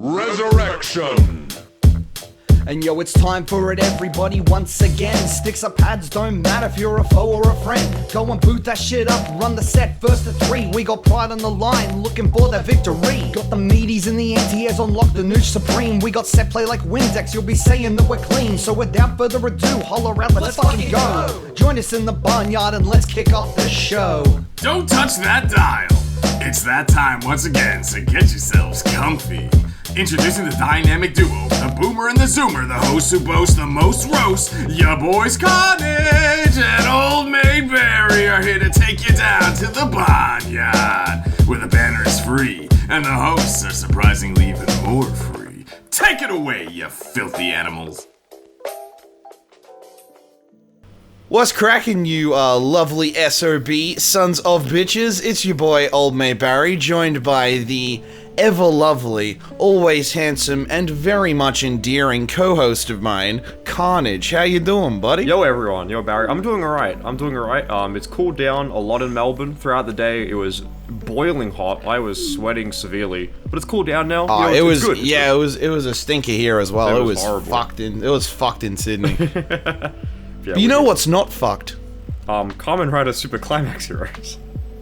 Resurrection! And yo, it's time for it, everybody, once again. Sticks or pads, don't matter if you're a foe or a friend. Go and boot that shit up, run the set, first to three. We got pride on the line, looking for that victory. Got the meaties and the anti-airs on lock, the nooch supreme. We got set play like Windex, you'll be saying that we're clean. So without further ado, holler out, let's fucking go. Join us in the Bahnyard and let's kick off the show. Don't touch that dial. It's that time once again, so get yourselves comfy. Introducing the dynamic duo, the Boomer and the Zoomer, the hosts who boast the most roast. Your boys Carnage and Old Maid Barry are here to take you down to the Bahnyard, where the banner is free and the hosts are surprisingly even more free. Take it away, you filthy animals. What's cracking, you lovely SOB sons of bitches? It's your boy Old Maid Barry, joined by the ever lovely, always handsome, and very much endearing co-host of mine, Carnage. How you doing, buddy? Yo everyone, yo Barry. I'm doing alright. It's cooled down a lot in Melbourne throughout the day. It was boiling hot. I was sweating severely, but it's cooled down now. It was good. it was a stinker here as well. It was horrible. It was fucked in Sydney. Yeah, But you know what's not fucked? Kamen Rider Super Climax Heroes.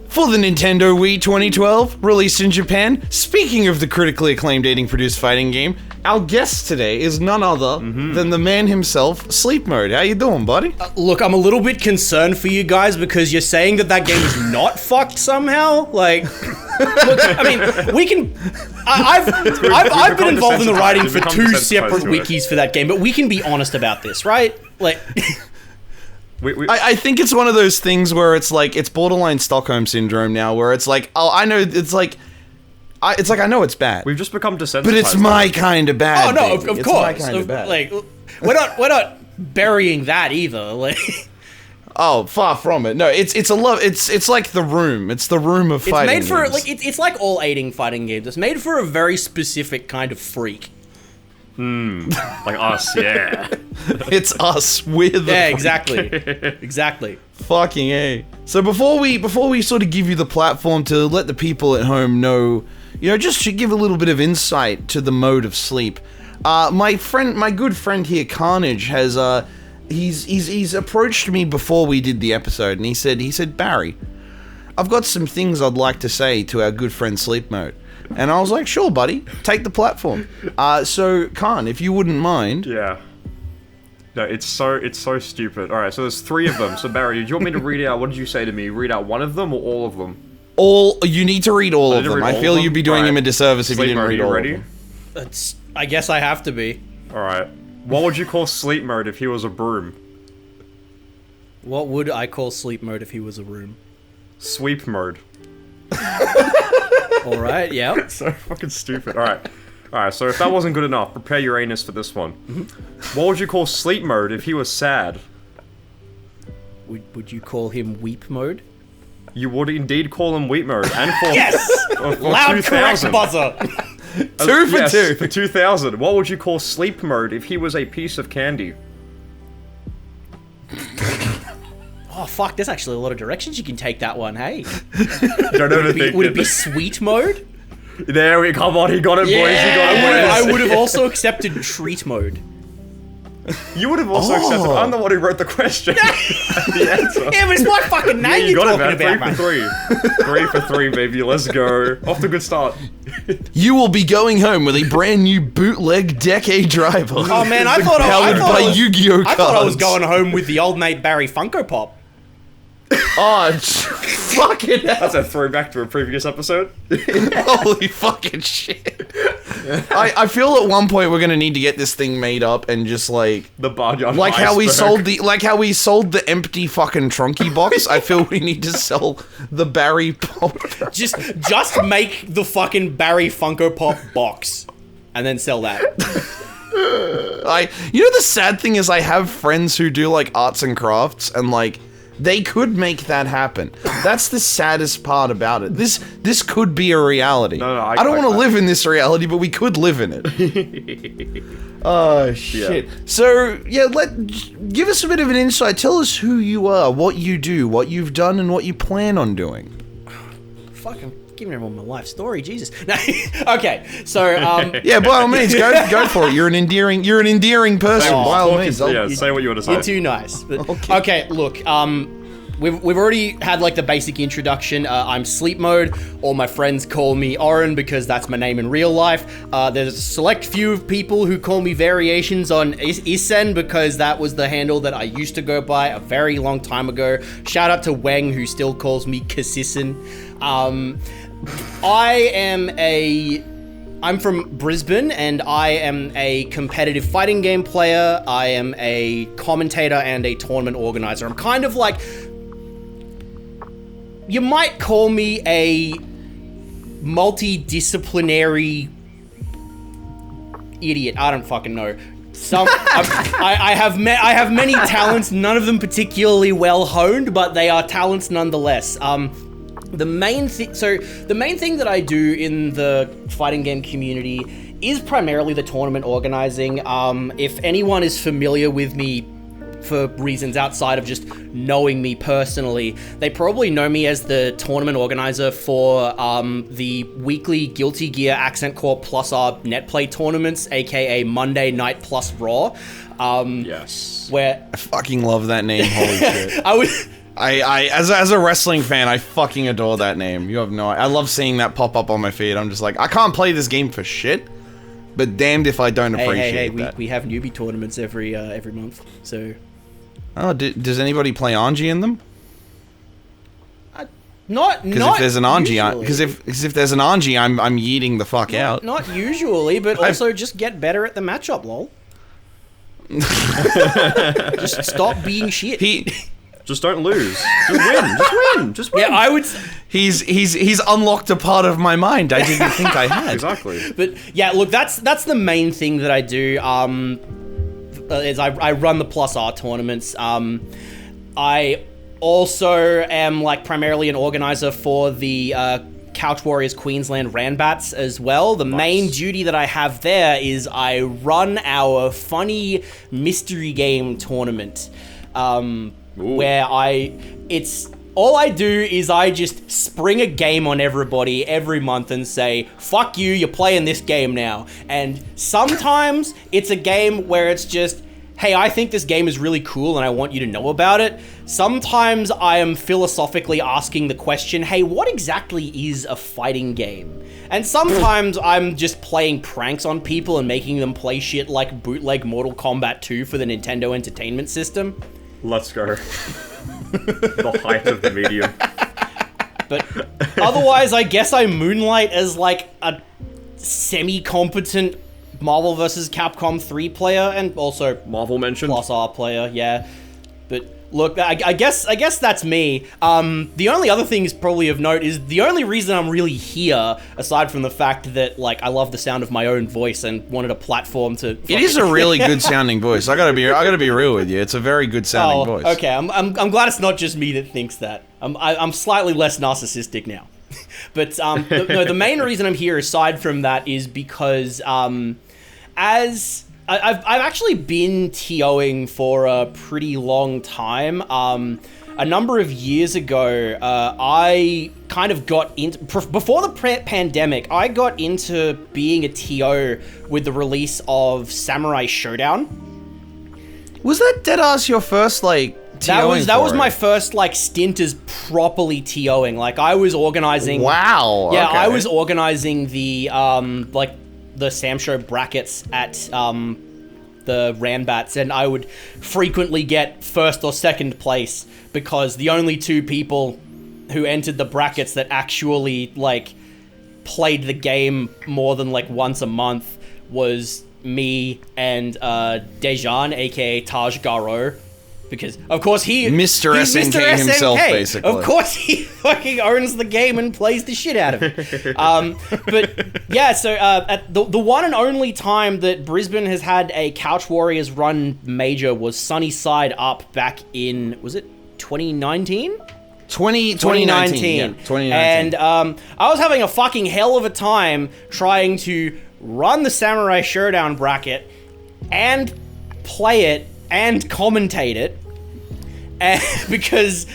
For the Nintendo Wii 2012, released in Japan, speaking of the critically acclaimed produced fighting game, our guest today is none other than the man himself, Sleepmode. How you doing, buddy? Look, I'm a little bit concerned for you guys because you're saying that game is not fucked somehow. Like, look, I mean, we can. I've been involved in the writing for two separate wikis for that game, but we can be honest about this, right? Like. I think it's one of those things where it's like, it's borderline Stockholm Syndrome now, where it's like, oh, I know, I know it's bad. We've just become desensitized. But it's my kind of bad. Oh no, baby. of It's course. my kind of bad. Like, we're not burying that either. Like, oh, far from it. No, it's like The Room. It's The Room of fighting it's made for games. like it's like all aiding fighting games. It's made for a very specific kind of freak. Like us, yeah. It's us. We're the Yeah, exactly. Fucking A. So before we sort of give you the platform to let the people at home know, just to give a little bit of insight to the mode of sleep, my good friend here, Carnage, has he's approached me before we did the episode, and he said, Barry, I've got some things I'd like to say to our good friend Sleepmode. And I was like, sure, buddy, take the platform. So, Khan, if you wouldn't mind. Yeah. No, it's so stupid. Alright, so there's three of them. So, Barry, do you want me to read out, what did you say to me? Read out one of them or all of them? You need to read all of them. I feel you'd be doing him a disservice if you didn't read all of them. I guess I have to be. Alright. What would you call Sleep Mode if he was a broom? What would I call Sleep Mode if he was a room? Sweep Mode. Alright, yeah. So fucking stupid. Alright, so if that wasn't good enough, prepare your anus for this one. What would you call Sleep Mode if he was sad? Would you call him Weep Mode? You would indeed call him Weep Mode, and for Yes! for Loud correct 2000. buzzer! Two for Yes, two. for 2000. What would you call Sleep Mode if he was a piece of candy? Oh fuck, there's actually a lot of directions you can take that one, hey? Don't overthink Would it be Sweet Mode? There we come on, he got it, boys, he got it, I boys. would have also accepted Treat Mode. You would have also accepted. I'm the one who wrote the question. The answer. Yeah, but it's my fucking name You you're got talking it, man. about, 3 for 3. 3 for 3, baby. Let's go. Off to a good start. You will be going home with a brand new bootleg Decade driver. Oh man, I thought I Yu-Gi-Oh I thought I was cards. going home with the Old Mate Barry Funko Pop. Oh, fucking hell. That's a throwback to a previous episode. Holy fucking shit. I feel at one point we're gonna need to get this thing made up and just like The Bahnyard like how we iceberg. sold the empty fucking trunky box. I feel we need to sell the Barry Pop. Just make the fucking Barry Funko Pop box, and then sell that. The sad thing is I have friends who do like arts and crafts, and like they could make that happen. That's the saddest part about it. This could be a reality. No, I don't want to live in this reality, but we could live in it. Oh shit. Yeah. So yeah, give us a bit of an insight. Tell us who you are, what you do, what you've done, and what you plan on doing. Fucking giving everyone my life story, Jesus. No, okay, so Yeah, by all means, go for it. You're an endearing person. By all means, Say what you want to say. you're too nice. But, okay, look, we've already had like the basic introduction. I'm Sleepmode. All my friends call me Oren because that's my name in real life. There's a select few of people who call me variations on Isen because that was the handle that I used to go by a very long time ago. Shout out to Weng who still calls me Kasissen. I'm from Brisbane and I am a competitive fighting game player. I am a commentator and a tournament organizer. I'm kind of like, you might call me a multidisciplinary idiot. I don't fucking know. I have many talents, none of them particularly well honed, but they are talents nonetheless. The main thing that I do in the fighting game community is primarily the tournament organizing. If anyone is familiar with me for reasons outside of just knowing me personally, they probably know me as the tournament organizer for the weekly Guilty Gear Accent Corps Plus R Netplay tournaments, aka Monday Night Plus Raw. Yes. Where I fucking love that name. Holy shit. As a wrestling fan, I fucking adore that name. You have no. I love seeing that pop up on my feed. I'm just like, I can't play this game for shit, but damned if I don't appreciate that. We have newbie tournaments every month, so. Oh, does anybody play Anji in them? Not if there's an Anji, usually. because if there's an Anji, I'm yeeting the fuck out. Not usually, but also just get better at the matchup, lol. Just stop being shit. Just don't lose. Just win. Yeah, I would. He's unlocked a part of my mind I didn't think I had. Exactly. But yeah, look, that's the main thing that I do. Is I run the Plus R tournaments. I also am like primarily an organizer for the Couch Warriors Queensland Ranbats as well. The main duty that I have there is I run our funny mystery game tournament. Where all I do is I just spring a game on everybody every month and say, fuck you, you're playing this game now. And sometimes it's a game where it's just, hey, I think this game is really cool and I want you to know about it. Sometimes I am philosophically asking the question, hey, what exactly is a fighting game? And sometimes I'm just playing pranks on people and making them play shit like bootleg Mortal Kombat 2 for the Nintendo Entertainment System. Let's go. The height of the medium. But otherwise, I guess I moonlight as like a semi-competent Marvel vs. Capcom 3 player and also Marvel mentioned. Plus R player, yeah. But look, I guess that's me. The only other thing is probably of note is the only reason I'm really here, aside from the fact that like I love the sound of my own voice and wanted a platform to. It is a really good sounding voice. I gotta be real with you. It's a very good sounding voice. Okay, I'm glad it's not just me that thinks that. I'm slightly less narcissistic now. But the main reason I'm here, aside from that, is because as I've actually been TOing for a pretty long time. A number of years ago, I kind of got into... Before the pandemic, I got into being a TO with the release of Samurai Showdown. Was that deadass your first, like, TOing That was my first, like, stint as properly TOing. Like, I was organizing... Wow, Yeah, okay. I was organizing the, the Sam Show brackets at the Ranbats, and I would frequently get first or second place because the only two people who entered the brackets that actually like played the game more than like once a month was me and Dejan, aka Taj Garo. Because, of course, he's Mr. SNK himself, basically. Of course, he fucking owns the game and plays the shit out of it. But, yeah, so at the one and only time that Brisbane has had a Couch Warriors run major was Sunny Side Up back in, was it 2019? 2019. Yeah, 2019. And I was having a fucking hell of a time trying to run the Samurai Showdown bracket and play it and commentate it, and because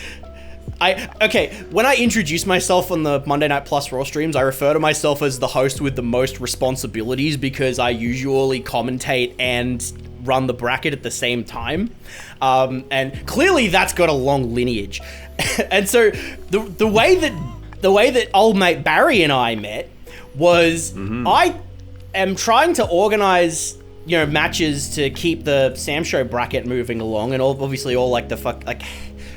When I introduce myself on the Monday Night Plus Raw streams, I refer to myself as the host with the most responsibilities because I usually commentate and run the bracket at the same time. And clearly that's got a long lineage. And so the way that old mate Barry and I met was I am trying to organize, you know, matches to keep the Sam Show bracket moving along, and obviously all like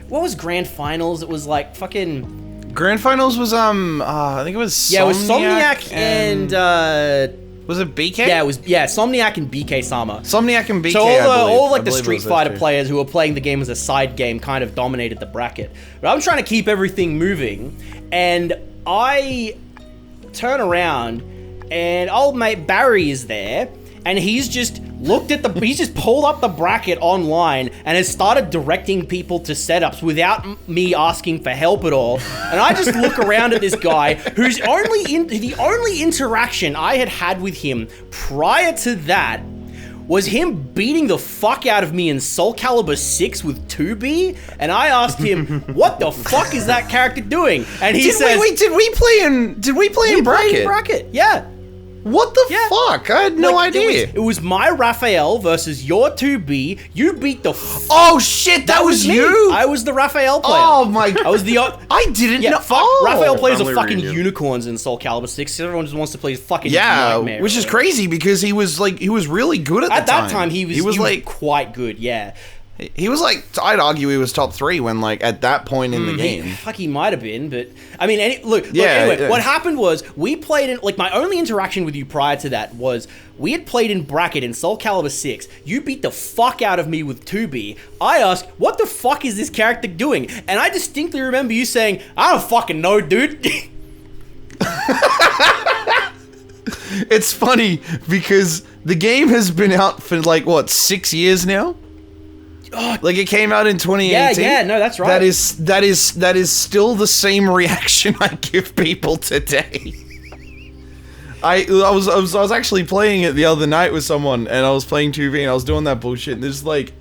what was grand finals? It was like fucking Grand finals was I think it was Somniac, it was Somniac and was it BK? Yeah, it was Somniac and BK Sama. Somniac and BK. So all the believe Street Fighter players who were playing the game as a side game kind of dominated the bracket. But I'm trying to keep everything moving, and I turn around and old mate Barry is there, and he's just pulled up the bracket online and has started directing people to setups without me asking for help at all. And I just look around at this guy whose the only interaction I had with him prior to that was him beating the fuck out of me in Soulcalibur 6 with 2B, and I asked him, what the fuck is that character doing? And he says... Did we play in bracket? Bracket, yeah. What the fuck? I had no idea. It was my Raphael versus your 2B. You beat the... Oh shit, that was you? I was the Raphael player. Oh my god. I was the... I didn't know. Raphael players are Family fucking reunion. unicorns in Soul Calibur 6. Everyone just wants to play fucking Yeah, Nightmare. which is crazy because he was really good at the time. At that time, he was like quite good, yeah. He was like, I'd argue he was top 3 when like at that point in the game. He might have been, but I mean, anyway, Yeah. what happened was we played in, like, my only interaction with you prior to that was we had played in bracket in Soul Calibur 6. You beat the fuck out of me with 2B. I asked, what the fuck is this character doing? And I distinctly remember you saying, I don't fucking know, dude. It's funny because the game has been out for like what 6 years now. Like it came out in 2018. Yeah, no, that's right. That is still the same reaction I give people today. I was actually playing it the other night with someone, and I was playing 2V, and I was doing that bullshit, and there's like,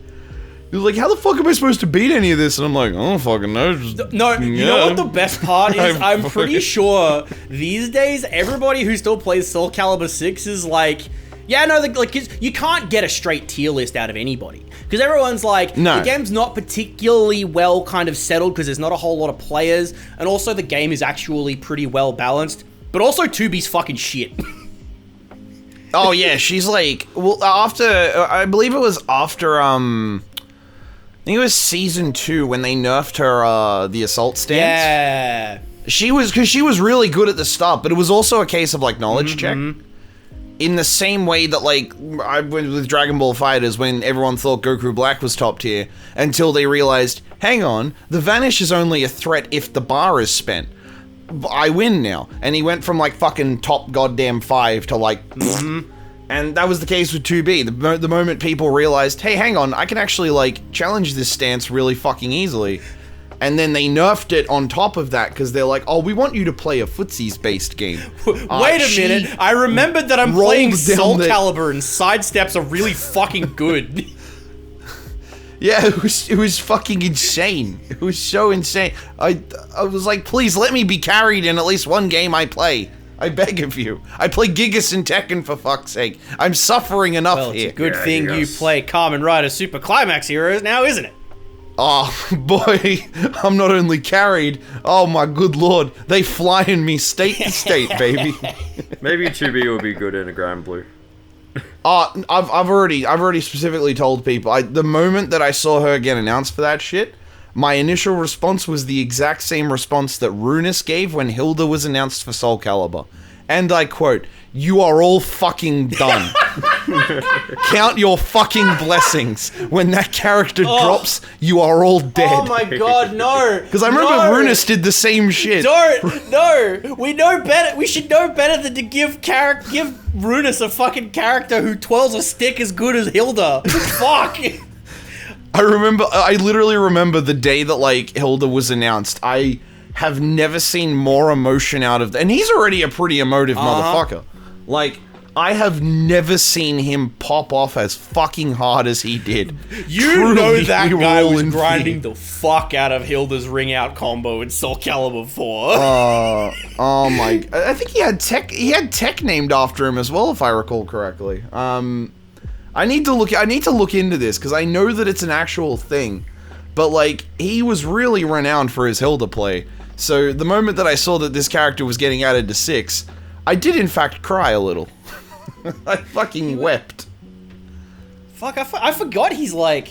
he was like, how the fuck am I supposed to beat any of this? And I'm like, I don't fucking know. You know what the best part is? I'm pretty sure these days everybody who still plays Soul Calibur 6 is like, yeah, no, like you can't get a straight tier list out of anybody. Because everyone's like, no. The game's not particularly well kind of settled because there's not a whole lot of players, and also the game is actually pretty well balanced. But also 2B's fucking shit. Oh yeah, she's like, well, I believe it was after I think it was season 2 when they nerfed her the assault stance. Yeah. She was really good at the start, but it was also a case of like knowledge check. In the same way that, like, I went with Dragon Ball FighterZ when everyone thought Goku Black was top tier, until they realized, hang on, the Vanish is only a threat if the bar is spent. I win now. And he went from, like, fucking top goddamn 5 to, like, and that was the case with 2B. The moment people realized, hey, hang on, I can actually, like, challenge this stance really fucking easily. And then they nerfed it on top of that because they're like, oh, we want you to play a footsies-based game. Wait a minute. I remembered that I'm playing Soul Calibur and sidesteps are really fucking good. Yeah, it was fucking insane. It was so insane. I was like, please let me be carried in at least one game I play. I beg of you. I play Gigas and Tekken for fuck's sake. I'm suffering enough Well, it's here. a good thing you play Kamen Rider Super Climax Heroes now, isn't it? Oh, boy, I'm not only carried, oh my good lord, they flying me state to state, baby. Maybe 2B will be good in a Grand Blue. I've already specifically told people, the moment that I saw her get announced for that shit, my initial response was the exact same response that Runis gave when Hilda was announced for Soul Calibur. And I quote, you are all fucking done. Count your fucking blessings. When that character drops, you are all dead. Oh my god, no. Because I remember Runis did the same shit. No. We know better. We should know better than to give Runis a fucking character who twirls a stick as good as Hilda. Fuck. I literally remember the day that, like, Hilda was announced. I have never seen more emotion out of... And he's already a pretty emotive motherfucker. Like, I have never seen him pop off as fucking hard as he did. You know Truly, that we were guy all was in grinding fear. the fuck out of Hilda's ring out combo in Soulcalibur 4. Oh my! I think he had tech. He had tech named after him as well, if I recall correctly. I need to look into this because I know that it's an actual thing. But like, he was really renowned for his Hilda play. So the moment that I saw that this character was getting added to 6, I did in fact cry a little. I fucking wept. Fuck, I forgot he's like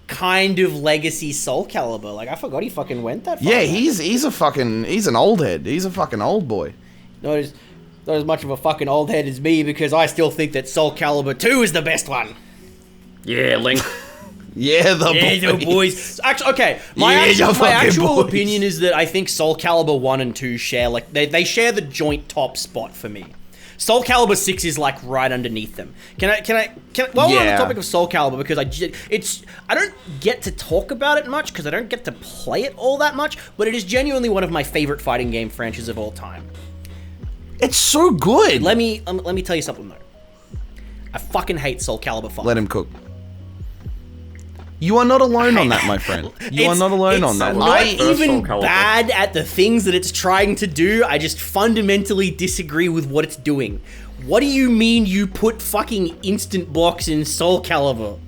kind of legacy Soulcalibur. Like, I forgot he fucking went that far. Yeah, back. he's an old head. He's a fucking old boy. Not as much of a fucking old head as me, because I still think that Soulcalibur 2 is the best one. Yeah, Link. Yeah, the boys. Actually, okay, my actual opinion is that I think Soulcalibur 1 and 2 share, like, they share the joint top spot for me. Soulcalibur 6 is like right underneath them. Can I while we're on the topic of Soulcalibur, because I don't get to talk about it much because I don't get to play it all that much, but it is genuinely one of my favorite fighting game franchises of all time. It's so good. Let me tell you something though. I fucking hate Soulcalibur 5. Let him cook. You are not alone on that, my friend. You are not alone on that. It's not First even Soulcalibur. bad at the things that it's trying to do. I just fundamentally disagree with what it's doing. What do you mean you put fucking instant blocks in Soulcalibur?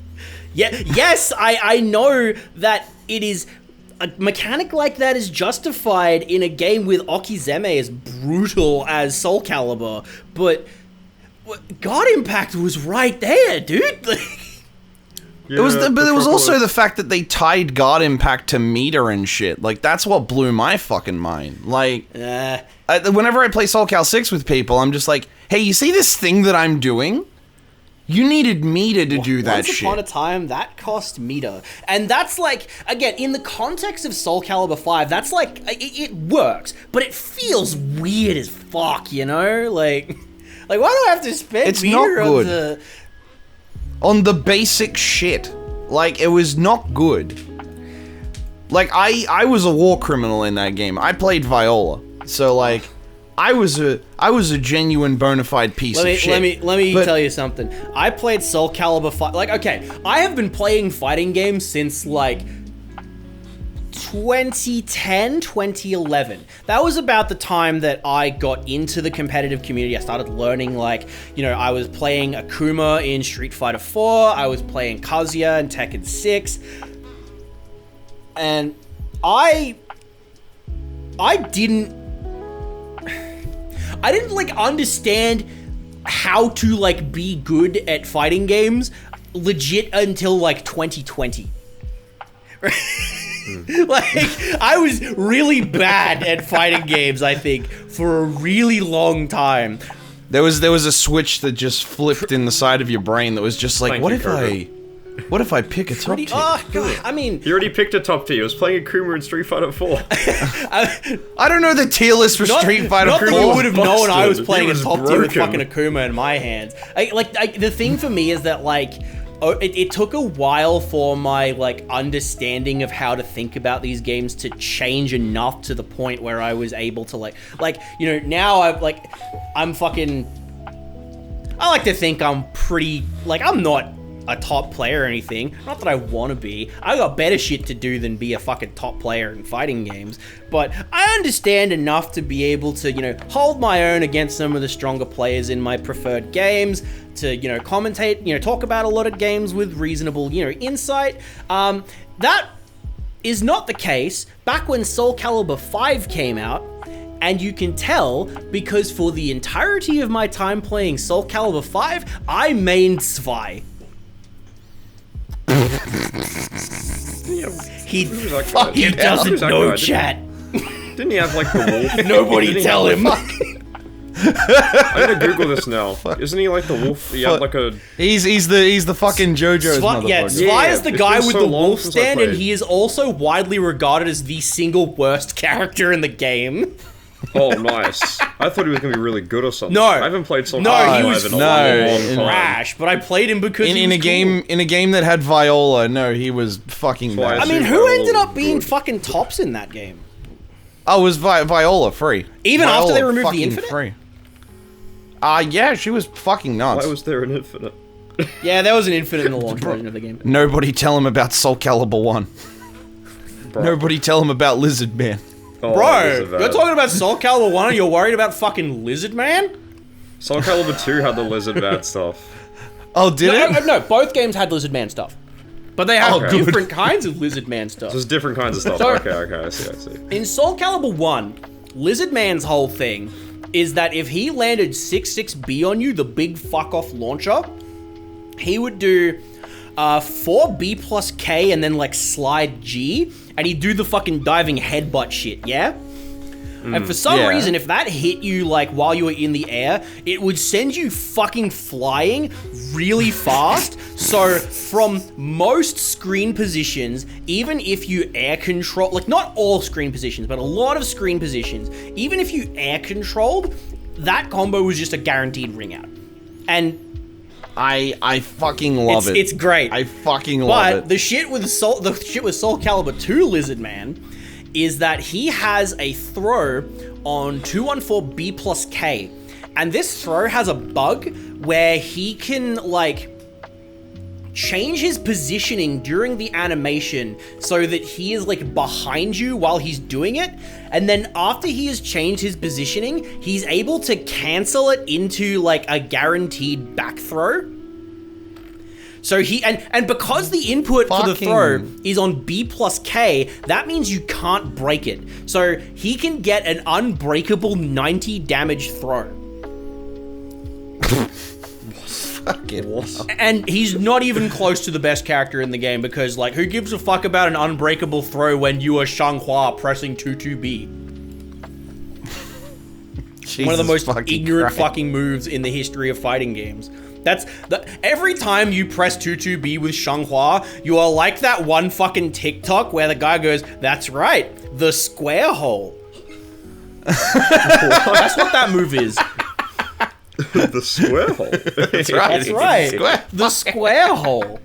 Yeah, yes, I know that it is... A mechanic like that is justified in a game with Okizeme as brutal as Soulcalibur, but God Impact was right there, dude. It was, but there was also the fact that they tied God Impact to meter and shit. Like, that's what blew my fucking mind. Like, whenever I play Soul Cal 6 with people, I'm just like, hey, you see this thing that I'm doing? You needed meter to do that shit. Once upon a time, that cost meter. And that's like, again, in the context of Soulcalibur 5, that's like, it works, but it feels weird as fuck, you know? Like why do I have to spend It's meter not good. on On the basic shit. Like, it was not good. Like, I was a war criminal in that game. I played Viola. So, like, I was a genuine bona fide piece of shit. Let me tell you something. I played Soulcalibur 5. Like, okay, I have been playing fighting games since, like, 2010, 2011. That was about the time that I got into the competitive community. I started learning, like, you know, I was playing Akuma in Street Fighter 4. I was playing Kazuya in Tekken 6. And I didn't like understand how to like be good at fighting games legit until like 2020. Like, I was really bad at fighting games, I think, for a really long time. There was a switch that just flipped in the side of your brain that was just like, what if I pick a top tier? Oh, God, I mean... He already picked a top tier. He was playing Akuma in Street Fighter 4. I don't know the tier list for Street Fighter 4. Not that you would have known I was playing He a was top tier with broken. fucking Akuma in my hands. The thing for me is that, like... It took a while for my, like, understanding of how to think about these games to change enough to the point where I was able to, like, you know, now I'm fucking... I like to think I'm pretty... Like, I'm not a top player or anything. Not that I want to be. I got better shit to do than be a fucking top player in fighting games. But I understand enough to be able to, you know, hold my own against some of the stronger players in my preferred games, to, you know, commentate, you know, talk about a lot of games with reasonable, you know, insight. That is not the case back when Soulcalibur 5 came out. And you can tell because for the entirety of my time playing Soulcalibur 5, I mained Zwei. He doesn't know chat. Didn't he have like the wolf? Nobody tell him. I gotta Google this now. Isn't he like the wolf? He had like a... He's the fucking JoJo's motherfucker. Yeah, Zwei is the it's guy been with so the long wolf since I stand, and played. he is also widely regarded as the single worst character in the game. Oh, nice. I thought he was gonna be really good or something. No. I haven't played Soul No, Calibur he was in a no, long time. Trash, but I played him because he in was a game cool. in a game that had Viola. No, he was fucking Why bad. I mean, Super who Bowl ended up was being good. fucking tops in that game? Oh, it was Viola free. Even Viola after they removed the fucking Infinite? free. Yeah, she was fucking nuts. Why was there an infinite? Yeah, there was an infinite in the launch version of the game. Nobody tell him about Soulcalibur 1. Bro. Nobody tell him about Lizard Man. Oh, Bro, Lizard you're talking about Soulcalibur 1 and you're worried about fucking Lizard Man? Soulcalibur 2 had the Lizard Man stuff. Oh, did it? No, both games had Lizard Man stuff. But they have Okay. different kinds of Lizard Man stuff. There's different kinds of stuff. So- Okay, I see. In Soulcalibur 1, Lizard Man's whole thing is that if he landed 6-6B on you, the big fuck-off launcher, he would do 4B plus K and then like slide G, and he'd do the fucking diving headbutt shit, yeah? And for some Yeah. reason, if that hit you like while you were in the air, it would send you fucking flying really fast. So from most screen positions, even if you air control, like not all screen positions, but a lot of screen positions, even if you air controlled, that combo was just a guaranteed ring out. And I fucking love it. it's great. I fucking love But it. the shit with Soulcalibur 2 Lizard Man is that he has a throw on 214B plus K. And this throw has a bug where he can like change his positioning during the animation so that he is like behind you while he's doing it. And then after he has changed his positioning, he's able to cancel it into like a guaranteed back throw. So he, and because the input for the throw is on B plus K, that means you can't break it. So he can get an unbreakable 90 damage throw. Fucking And he's not even close to the best character in the game because, like, who gives a fuck about an unbreakable throw when you are Shanghua pressing 2-2B? One of the most ignorant fucking moves in the history of fighting games. Every time you press 2-2B with Shanghua, you are like that one fucking TikTok where the guy goes, "That's right, the square hole." That's what that move is. The square hole. That's right. That's right. The square hole.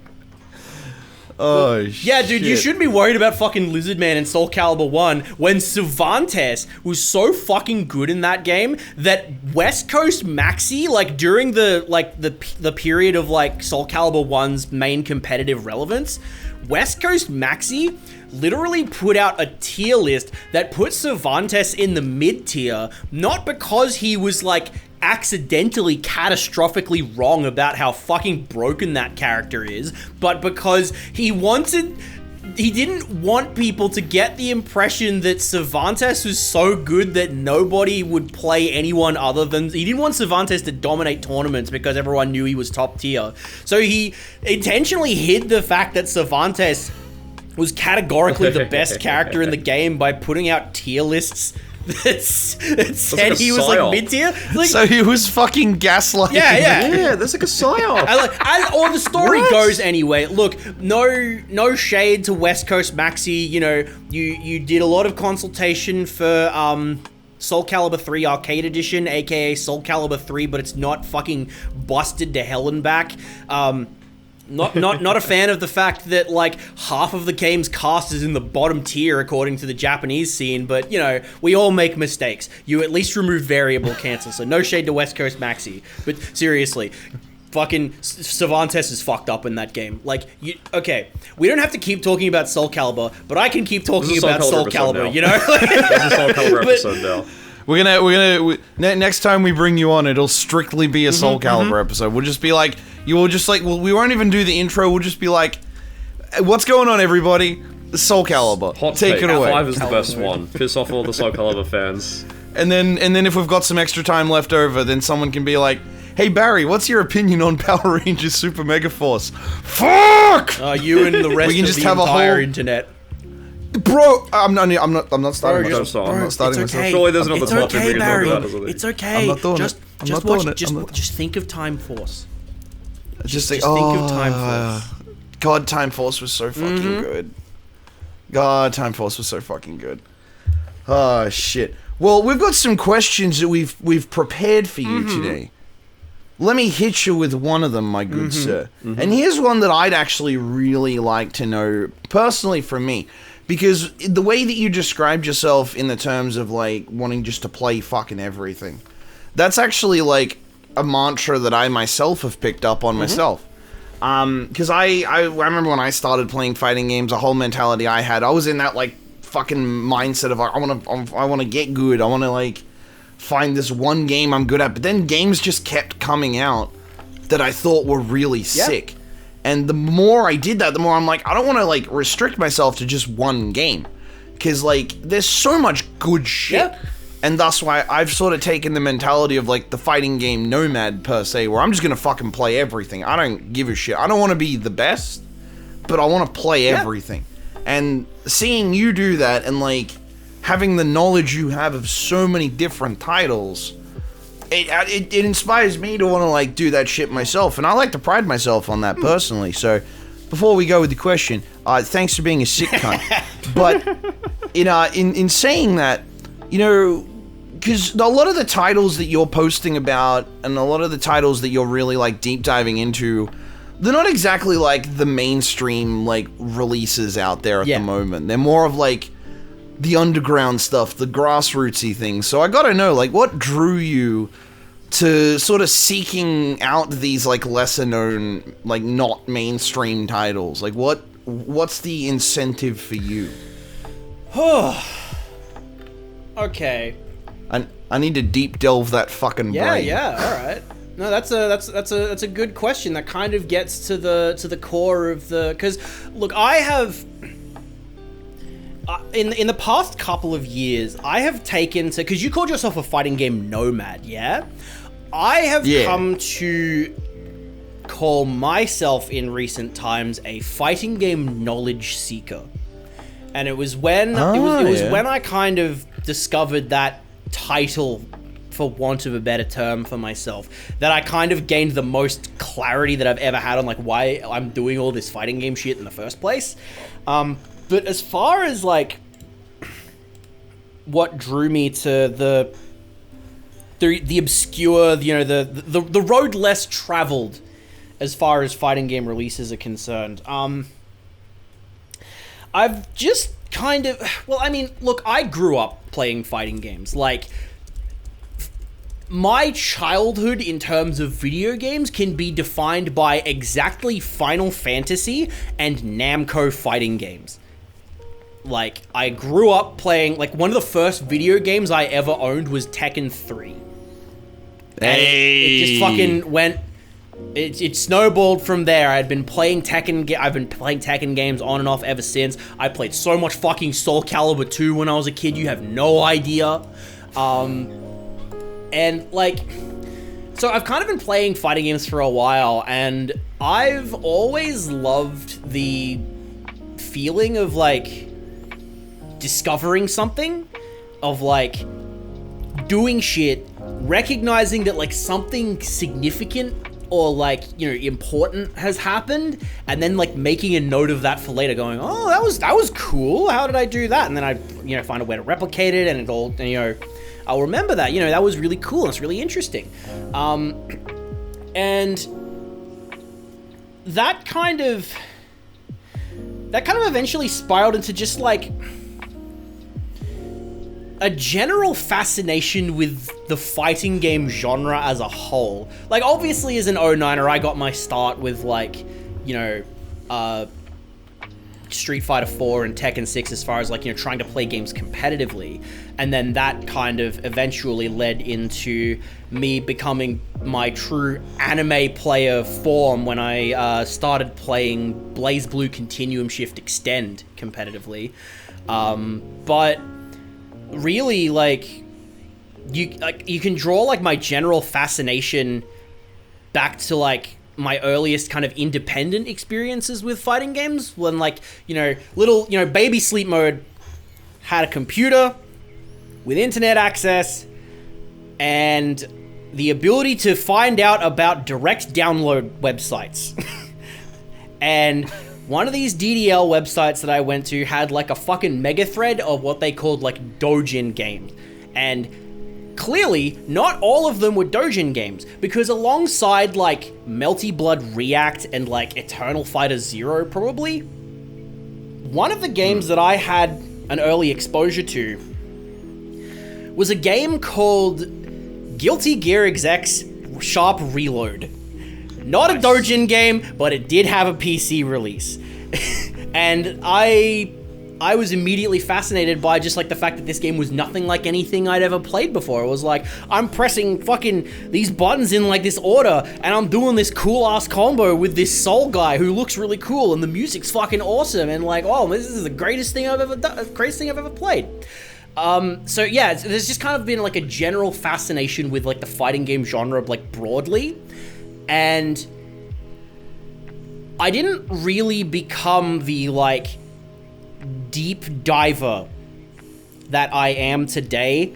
Oh, shit. Yeah, dude, you shouldn't be worried about fucking Lizard Man in Soulcalibur 1 when Cervantes was so fucking good in that game that West Coast Maxi, like during the period of like Soulcalibur 1's main competitive relevance, West Coast Maxi literally put out a tier list that put Cervantes in the mid tier, not because he was like accidentally catastrophically wrong about how fucking broken that character is, but because he didn't want people to get the impression that Cervantes was so good that nobody would play anyone other than... He didn't want Cervantes to dominate tournaments because everyone knew he was top tier. So he intentionally hid the fact that Cervantes was categorically the best character in the game by putting out tier lists that said like a he was psyop. like mid-tier. Like, So he was fucking gaslighting. Yeah, that's like a psyop. or the story goes anyway. Look, no shade to West Coast Maxi. You know, you did a lot of consultation for Soulcalibur 3 Arcade Edition, aka Soulcalibur 3, but it's not fucking busted to hell and back. Not a fan of the fact that like half of the game's cast is in the bottom tier according to the Japanese scene, but you know, we all make mistakes. You at least remove variable cancel, so no shade to West Coast Maxi. But seriously, fucking Cervantes is fucked up in that game. Like, okay, we don't have to keep talking about Soulcalibur, but I can keep talking about Soulcalibur, you know? This is a Soulcalibur episode now. We're gonna next time we bring you on, it'll strictly be a Soulcalibur episode. We'll just be like, we won't even do the intro. We'll just be like, what's going on, everybody? Soulcalibur. Hot Take it away. 5 is the best one. Piss off all the Soulcalibur fans. And then if we've got some extra time left over, then someone can be like, "Hey Barry, what's your opinion on Power Rangers Super Mega Force?" Fuck! You and the rest We can of just the have a entire whole- internet. Bro, I'm not starting Bro, myself. I'm not starting it's myself. okay. Surely there's another It's topic okay, we can talk Barry. about, isn't it? It's okay. I'm not doing just it. I'm just not doing watch. it. Just think of Time Force. Just think of Time Force. God, Time Force was so fucking good. God, Time Force was so fucking good. Oh shit. Well, we've got some questions that we've prepared for you today. Let me hit you with one of them, my good sir. And here's one that I'd actually really like to know, personally from me. Because the way that you described yourself in the terms of, like, wanting just to play fucking everything. That's actually, like, a mantra that I myself have picked up on myself. Because I remember when I started playing fighting games, a whole mentality I had, I was in that like fucking mindset of I want to get good. I want to like find this one game I'm good at. But then games just kept coming out that I thought were really sick. And the more I did that, the more I'm like, I don't want to like restrict myself to just one game. Because like there's so much good shit. And that's why I've sort of taken the mentality of like the fighting game nomad per se, where I'm just going to fucking play everything. I don't give a shit. I don't want to be the best, but I want to play everything. And seeing you do that and like having the knowledge you have of so many different titles, it inspires me to want to like do that shit myself. And I like to pride myself on that personally. So before we go with the question, thanks for being a sick cunt. But in saying that, you know, because a lot of the titles that you're posting about and a lot of the titles that you're really like deep diving into, they're not exactly like the mainstream like releases out there at the moment. They're more of like the underground stuff, the grassrootsy things. So I gotta know, like, what drew you to sort of seeking out these like lesser known, like not mainstream titles? Like what's the incentive for you? Okay. I need to deep delve that fucking brain. Yeah, all right. No, that's a good question. That kind of gets to the core of the, because look, I have in the past couple of years, I have taken to, because you called yourself a fighting game nomad, yeah? I have come to call myself in recent times a fighting game knowledge seeker. And it was when when I kind of discovered that title, for want of a better term for myself, that I kind of gained the most clarity that I've ever had on like why I'm doing all this fighting game shit in the first place. But as far as like what drew me to the obscure, you know, the road less traveled as far as fighting game releases are concerned, I've just kind of, well, I mean, look, I grew up playing fighting games. Like, my childhood in terms of video games can be defined by exactly Final Fantasy and Namco fighting games. Like, I grew up playing, like, one of the first video games I ever owned was Tekken 3. And it just fucking went, it snowballed from there. I've been playing Tekken games on and off ever since. I played so much fucking Soulcalibur 2 when I was a kid, you have no idea. And like, so I've kind of been playing fighting games for a while, and I've always loved the feeling of like discovering something, of like doing shit, recognizing that like something significant or like, you know, important has happened, and then like making a note of that for later, going, oh, that was cool, how did I do that? And then I, you know, find a way to replicate it, and it all, and, you know, I'll remember that, you know, that was really cool, it's really interesting. And that kind of eventually spiraled into just like a general fascination with the fighting game genre as a whole. Like, obviously as an 09er, I got my start with like, you know, Street Fighter 4 and Tekken 6 as far as like, you know, trying to play games competitively. And then that kind of eventually led into me becoming my true anime player form when I started playing BlazBlue Continuum Shift Extend competitively. But really, like, you can draw like my general fascination back to like my earliest kind of independent experiences with fighting games, when like, you know, little, you know, baby Sleepmode had a computer with internet access and the ability to find out about direct download websites. And one of these DDL websites that I went to had like a fucking mega thread of what they called like doujin games. And clearly, not all of them were doujin games, because alongside like Melty Blood React and like Eternal Fighter Zero probably, one of the games that I had an early exposure to was a game called Guilty Gear Exec's Sharp Reload. Not a Dojin game, but it did have a PC release. And I was immediately fascinated by just like the fact that this game was nothing like anything I'd ever played before. It was like, I'm pressing fucking these buttons in like this order, and I'm doing this cool ass combo with this soul guy who looks really cool, and the music's fucking awesome, and like, oh, this is the greatest thing I've ever done, greatest thing I've ever played. So yeah, there's just kind of been like a general fascination with like the fighting game genre like broadly, and I didn't really become the like deep diver that I am today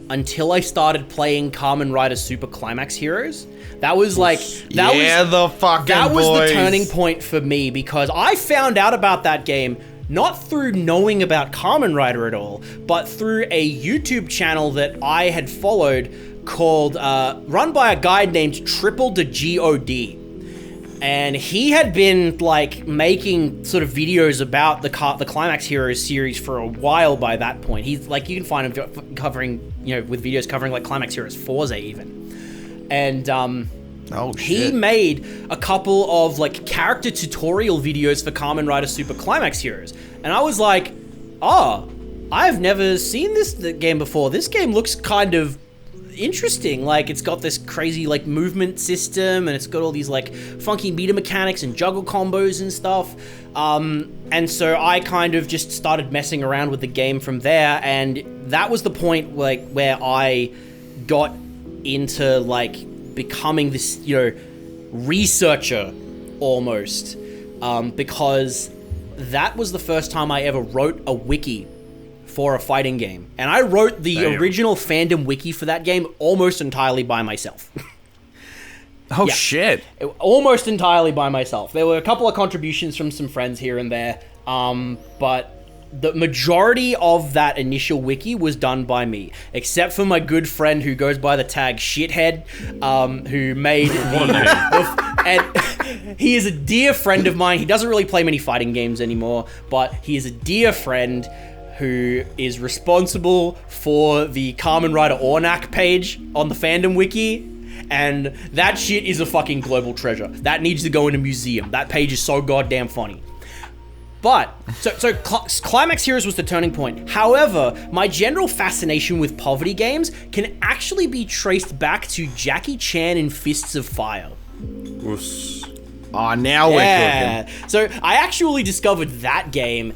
until I started playing Kamen Rider Super Climax Heroes. That was like that was the turning point for me, because I found out about that game not through knowing about Kamen Rider at all, but through a YouTube channel that I had followed called run by a guy named Triple the God. And he had been like making sort of videos about the Climax Heroes series for a while by that point. He's like, you can find him covering, with videos covering like Climax Heroes Forza even. And he made a couple of like character tutorial videos for Kamen Rider Super Climax Heroes. And I was like, oh, I've never seen this game before. This game looks kind of interesting. Like, it's got this crazy like movement system, and it's got all these like funky meter mechanics and juggle combos and stuff. And so I kind of just started messing around with the game from there, and that was the point like where I got into like becoming this, researcher almost, because that was the first time I ever wrote a wiki for a fighting game. And I wrote the original fandom wiki for that game almost entirely by myself. Shit. Almost entirely by myself. There were a couple of contributions from some friends here and there, but the majority of that initial wiki was done by me, except for my good friend who goes by the tag Shithead, who made and he is a dear friend of mine. He doesn't really play many fighting games anymore, but he is a dear friend who is responsible for the Kamen Rider Ornak page on the fandom wiki. And that shit is a fucking global treasure. That needs to go in a museum. That page is so goddamn funny. But, so Climax Heroes was the turning point. However, my general fascination with poverty games can actually be traced back to Jackie Chan in Fists of Fire. Oh, now we're cooking. So, I actually discovered that game,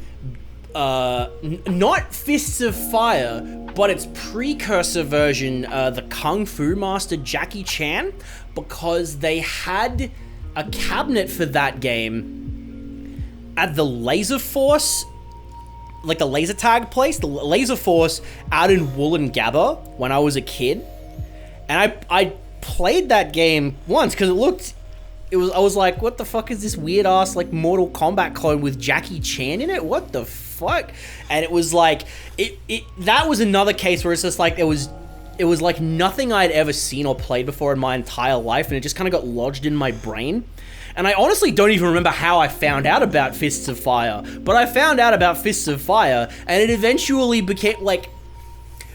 not Fists of Fire, but its precursor version, the Kung Fu Master Jackie Chan, because they had a cabinet for that game at the Laser Force, like the laser tag place, the Laser Force out in Woolloongabba when I was a kid. And I played that game once because I was like, what the fuck is this weird ass like Mortal Kombat clone with Jackie Chan in it? What the fuck? And it was like, that was another case where it's just like, it was like nothing I'd ever seen or played before in my entire life, and it just kind of got lodged in my brain. And I honestly don't even remember how I found out about Fists of Fire, but I found out about Fists of Fire, and it eventually became, like,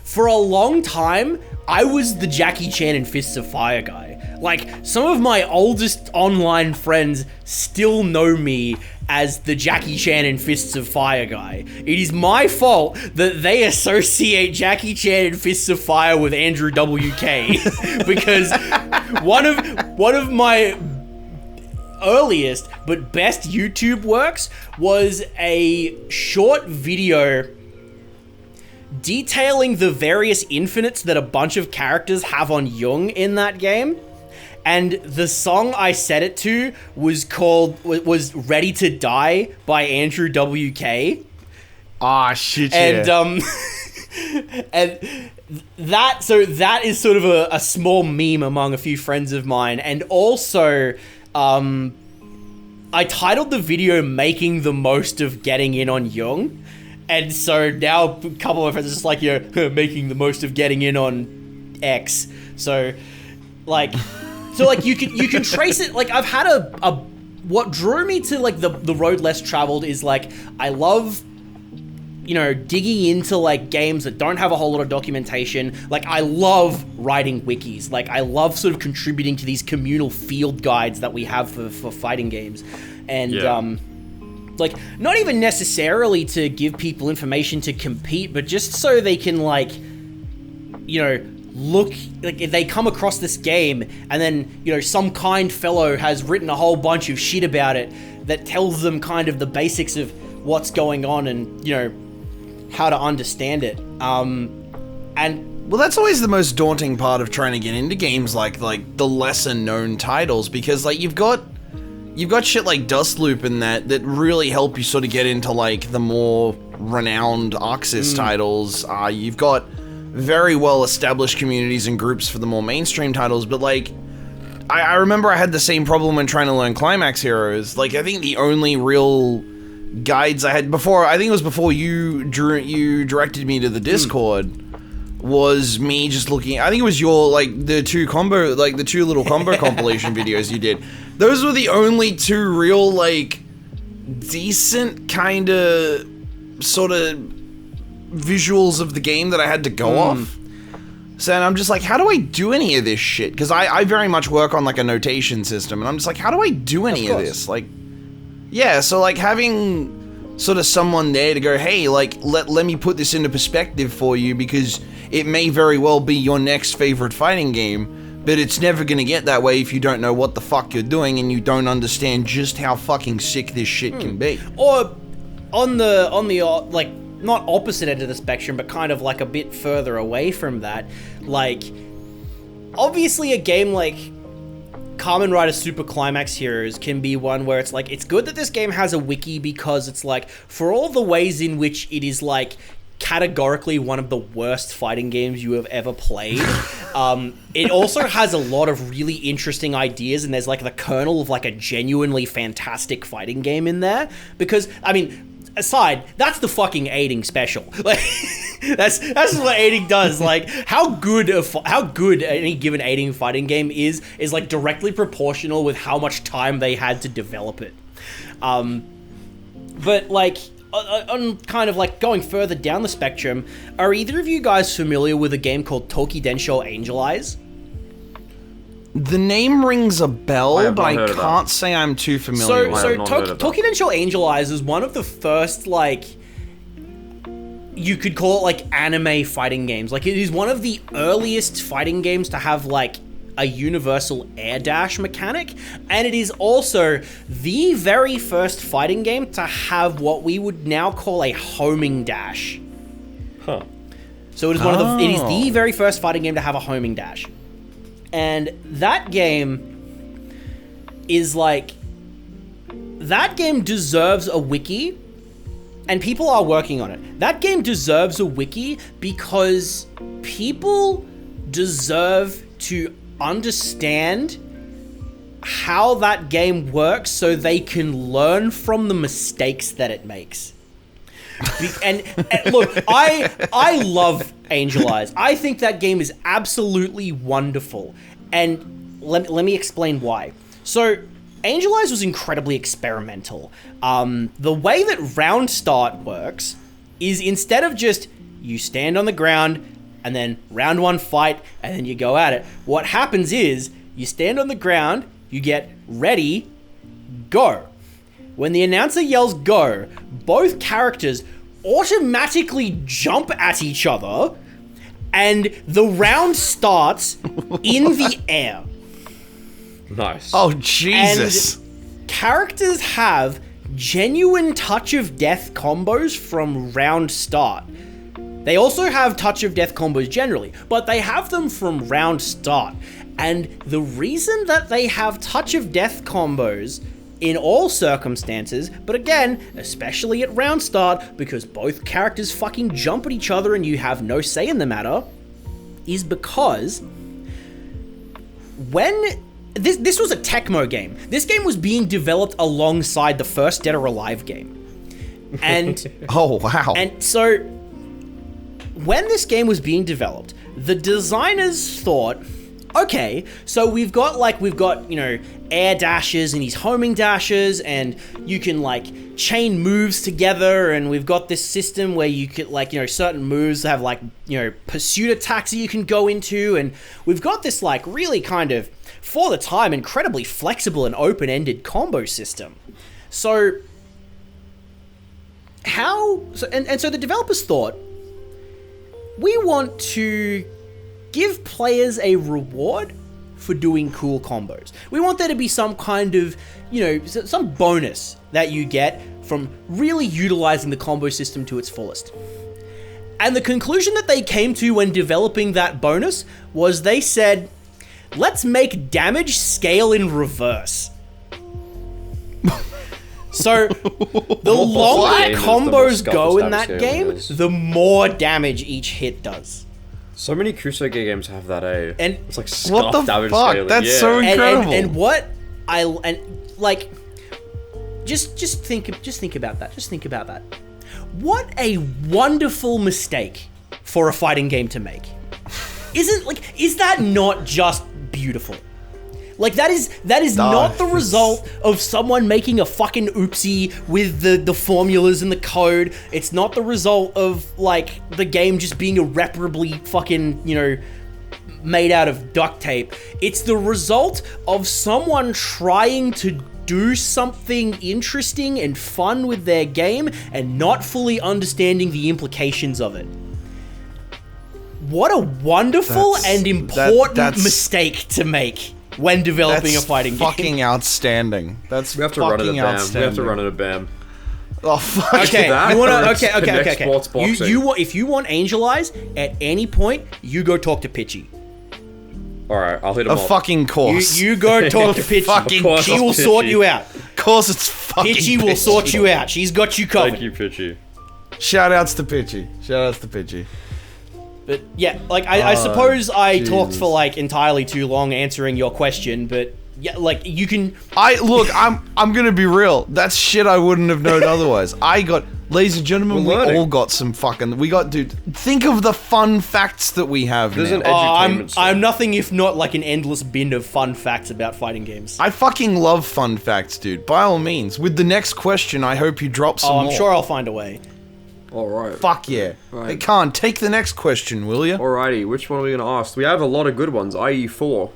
for a long time, I was the Jackie Chan in Fists of Fire guy. Like, some of my oldest online friends still know me as the Jackie Chan in Fists of Fire guy. It is my fault that they associate Jackie Chan in Fists of Fire with Andrew WK, because one of my earliest but best YouTube works was a short video detailing the various infinites that a bunch of characters have on Jung in that game. And the song I set it to was Ready to Die by Andrew WK. Ah, shit, yeah. And that is sort of a small meme among a few friends of mine. And also, I titled the video Making the Most of Getting In on Jung. And so now a couple of friends are just like, making the most of getting in on X. So you can trace it. Like, I've had what drew me to like the road less traveled is like, I love digging into like games that don't have a whole lot of documentation. Like, I love writing wikis. Like, I love sort of contributing to these communal field guides that we have for fighting games. And, like, not even necessarily to give people information to compete, but just so they can, like, look, like, if they come across this game and then, some kind fellow has written a whole bunch of shit about it that tells them kind of the basics of what's going on and, how to understand it. And well, that's always the most daunting part of trying to get into games like the lesser known titles, because like you've got shit like Dustloop and that really help you sort of get into like the more renowned Arxis titles. You've got very well established communities and groups for the more mainstream titles, but like I remember I had the same problem when trying to learn Climax Heroes. Like, I think the only real guides I had before, I think it was before you directed me to the Discord, was me just looking. I think it was your the two little combo compilation videos you did. Those were the only two real decent kind of sort of visuals of the game that I had to go off. So I'm just like, how do I do any of this shit? Because I very much work on like a notation system, and I'm just like, how do I do any of this? Like, yeah, so like having sort of someone there to go, hey, like let me put this into perspective for you, because it may very well be your next favorite fighting game, but it's never gonna get that way if you don't know what the fuck you're doing and you don't understand just how fucking sick this shit can be. Or on the like, not opposite end of the spectrum, but kind of like a bit further away from that, like, obviously a game like Kamen Rider Super Climax Heroes can be one where it's like, it's good that this game has a wiki, because it's like, for all the ways in which it is like categorically one of the worst fighting games you have ever played, it also has a lot of really interesting ideas, and there's like the kernel of like a genuinely fantastic fighting game in there. Because, I mean, aside, that's the fucking aiding special. Like, that's what aiding does. Like, how good any given aiding fighting game is like directly proportional with how much time they had to develop it. But like, on kind of like going further down the spectrum, are either of you guys familiar with a game called Toki Densho Angel Eyes? The name rings a bell, but I can't say I'm too familiar with it. So Toki Densho Angel Eyes is one of the first, like, you could call it like anime fighting games. Like, it is one of the earliest fighting games to have like a universal air dash mechanic, and it is also the very first fighting game to have what we would now call a homing dash. Huh. So it is it is the very first fighting game to have a homing dash. And that game is like, that game deserves a wiki, and people are working on it. That game deserves a wiki because people deserve to understand how that game works so they can learn from the mistakes that it makes. And look, I love Angel Eyes. I think that game is absolutely wonderful. And let me explain why. So, Angel Eyes was incredibly experimental. The way that round start works is, instead of just you stand on the ground and then round one fight and then you go at it, what happens is you stand on the ground, you get ready, go. When the announcer yells go, both characters automatically jump at each other, and the round starts in the air. Nice. Oh, Jesus. And characters have genuine touch of death combos from round start. They also have touch of death combos generally, but they have them from round start. And the reason that they have touch of death combos in all circumstances, but again, especially at round start, because both characters fucking jump at each other and you have no say in the matter, is because when this was a Tecmo game. This game was being developed alongside the first Dead or Alive game. And oh, wow. And so when this game was being developed, the designers thought, okay, so we've got, air dashes and these homing dashes, and you can, chain moves together, and we've got this system where you could, certain moves have, pursuit attacks that you can go into, and we've got this, really kind of, for the time, incredibly flexible and open-ended combo system. So, so the developers thought, we want to give players a reward for doing cool combos. We want there to be some kind of, some bonus that you get from really utilizing the combo system to its fullest. And the conclusion that they came to when developing that bonus was they said, let's make damage scale in reverse. So, the longer combos go in that game, the more damage each hit does. So many Kusoge games have that, eh? And it's like what the damage fuck? scaling. That's so incredible. And what just think about that. Just think about that. What a wonderful mistake for a fighting game to make. Is that not just beautiful? That is not the result of someone making a fucking oopsie with the formulas and the code. It's not the result of, the game just being irreparably fucking, made out of duct tape. It's the result of someone trying to do something interesting and fun with their game and not fully understanding the implications of it. What a wonderful and important mistake to make when developing a fighting game. Fucking outstanding. We have to run it a BAM. Oh fuck. Okay, that you wanna? or Okay. Connect Sports Boxing. If you want Angel Eyes at any point, you go talk to Pitchy. All right, I'll hit him Of up. fucking course. You go talk to Pitchy. Fucking She will sort you out. Of course, it's fucking. Pitchy will sort you out. She's got you covered. Thank you, Pitchy. Shout outs to Pitchy. But yeah, I suppose I talked for entirely too long answering your question, but yeah, you can. I'm gonna be real. That's shit I wouldn't have known otherwise. Ladies and gentlemen, we all got some fucking. Dude. Think of the fun facts that we have. There's now. an edutainment. I'm nothing if not an endless bin of fun facts about fighting games. I fucking love fun facts, dude. By all means, with the next question, I hope you drop some more. I'm sure I'll find a way. Alright. Fuck yeah. Right. Hey, Khan, take the next question, will you? Alrighty, which one are we gonna ask? We have a lot of good ones, i.e. 4.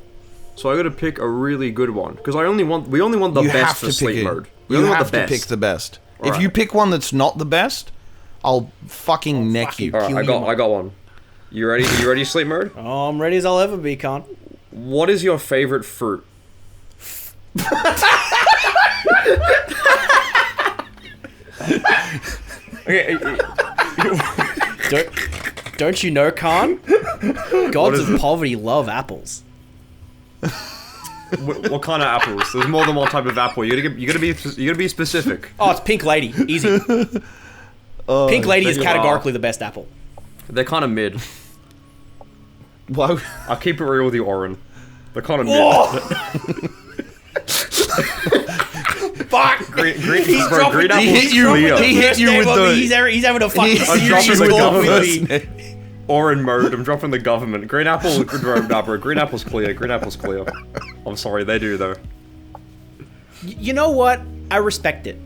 So I gotta pick a really good one. Because we only want the best for sleep mode. We only want the best. You have to pick the best. Alright. If you pick one that's not the best, I'll fucking neck you. Alright, I got one. You ready? You ready, sleep mode? Oh, I'm ready as I'll ever be, Khan. What is your favorite fruit? Okay. Don't you know, Khan? Gods of poverty love apples. What kind of apples? There's more than one type of apple. You gotta be specific. Oh, it's Pink Lady. Easy. Pink Lady is categorically the best apple. They're kind of mid. Whoa. I'll keep it real with you, Oren. They're kind of mid. Fuck! Green He's bro, dropping- green apples. He hit you with the. He's having a fucking He's serious dropping the talk with government. me. Oren mode. I'm dropping the government. Green apple. Bro, green apple's clear. Green apple's clear. I'm sorry, they do though. You know what? I respect it.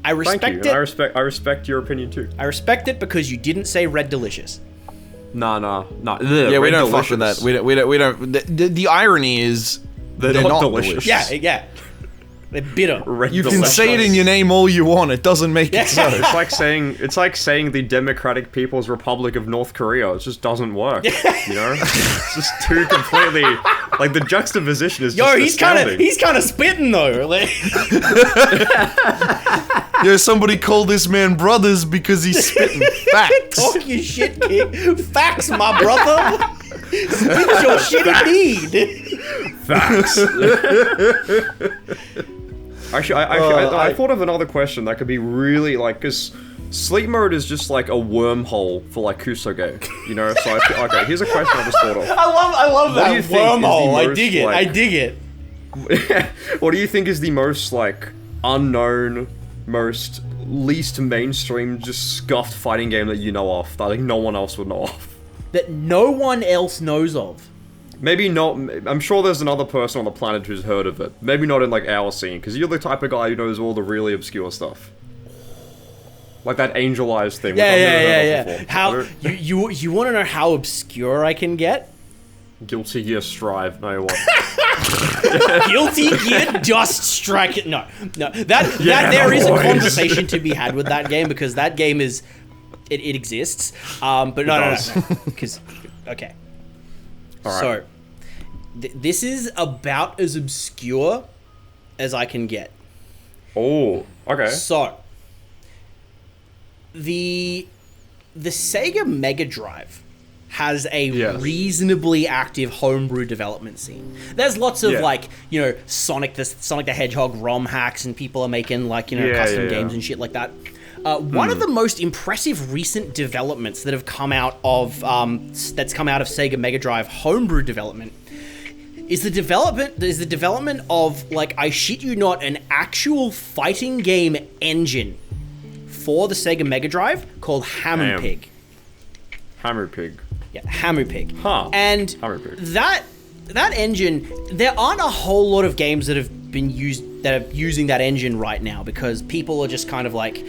I respect Thank you. it. I respect your opinion too. I respect it because you didn't say Red Delicious. Nah. Yeah, we don't fuck with that. We don't. The irony is they're not delicious. Yeah. They're bitter. You can say it in your name all you want. It doesn't make it so. It's like saying the Democratic People's Republic of North Korea. It just doesn't work. You know, it's just too completely the juxtaposition is. Yo, just he's kind of spitting though. Yo, somebody call this man brothers because he's spitting facts. Talk your shit, kid. Facts, my brother. Spit your shit indeed. Facts. Actually, I thought of another question that could be really because sleep mode is just like a wormhole for Kusoge, you know. So okay, here's a question I just thought of. I love What do you that think is the wormhole. I most, dig it. I dig it. What do you think is the most unknown, most least mainstream, just scuffed fighting game that you know of that no one else would know of? That no one else knows of. Maybe not. I'm sure there's another person on the planet who's heard of it. Maybe not in like our scene, because you're the type of guy who knows all the really obscure stuff. Like that Angel Eyes thing. Yeah. How you want to know how obscure I can get? Guilty Gear Strive. No, what? Guilty Gear Dust Strike. No. That there is a conversation to be had with that game, because that game is it exists. But no. Because okay. All right. So this is about as obscure as I can get. Oh, okay. So the Sega Mega Drive has a reasonably active homebrew development scene. There's lots of like, you know, Sonic the Hedgehog ROM hacks, and people are making like, you know, custom games and shit like that. One of the most impressive recent developments that have come out of Sega Mega Drive homebrew development is the development of, like, I shit you not, an actual fighting game engine for the Sega Mega Drive called Hammer Pig. Hammer Pig. Yeah, Hammer Pig. Huh. And Hammer Pig. that engine, there aren't a whole lot of games that have been used that are using that engine right now, because people are just kind of like,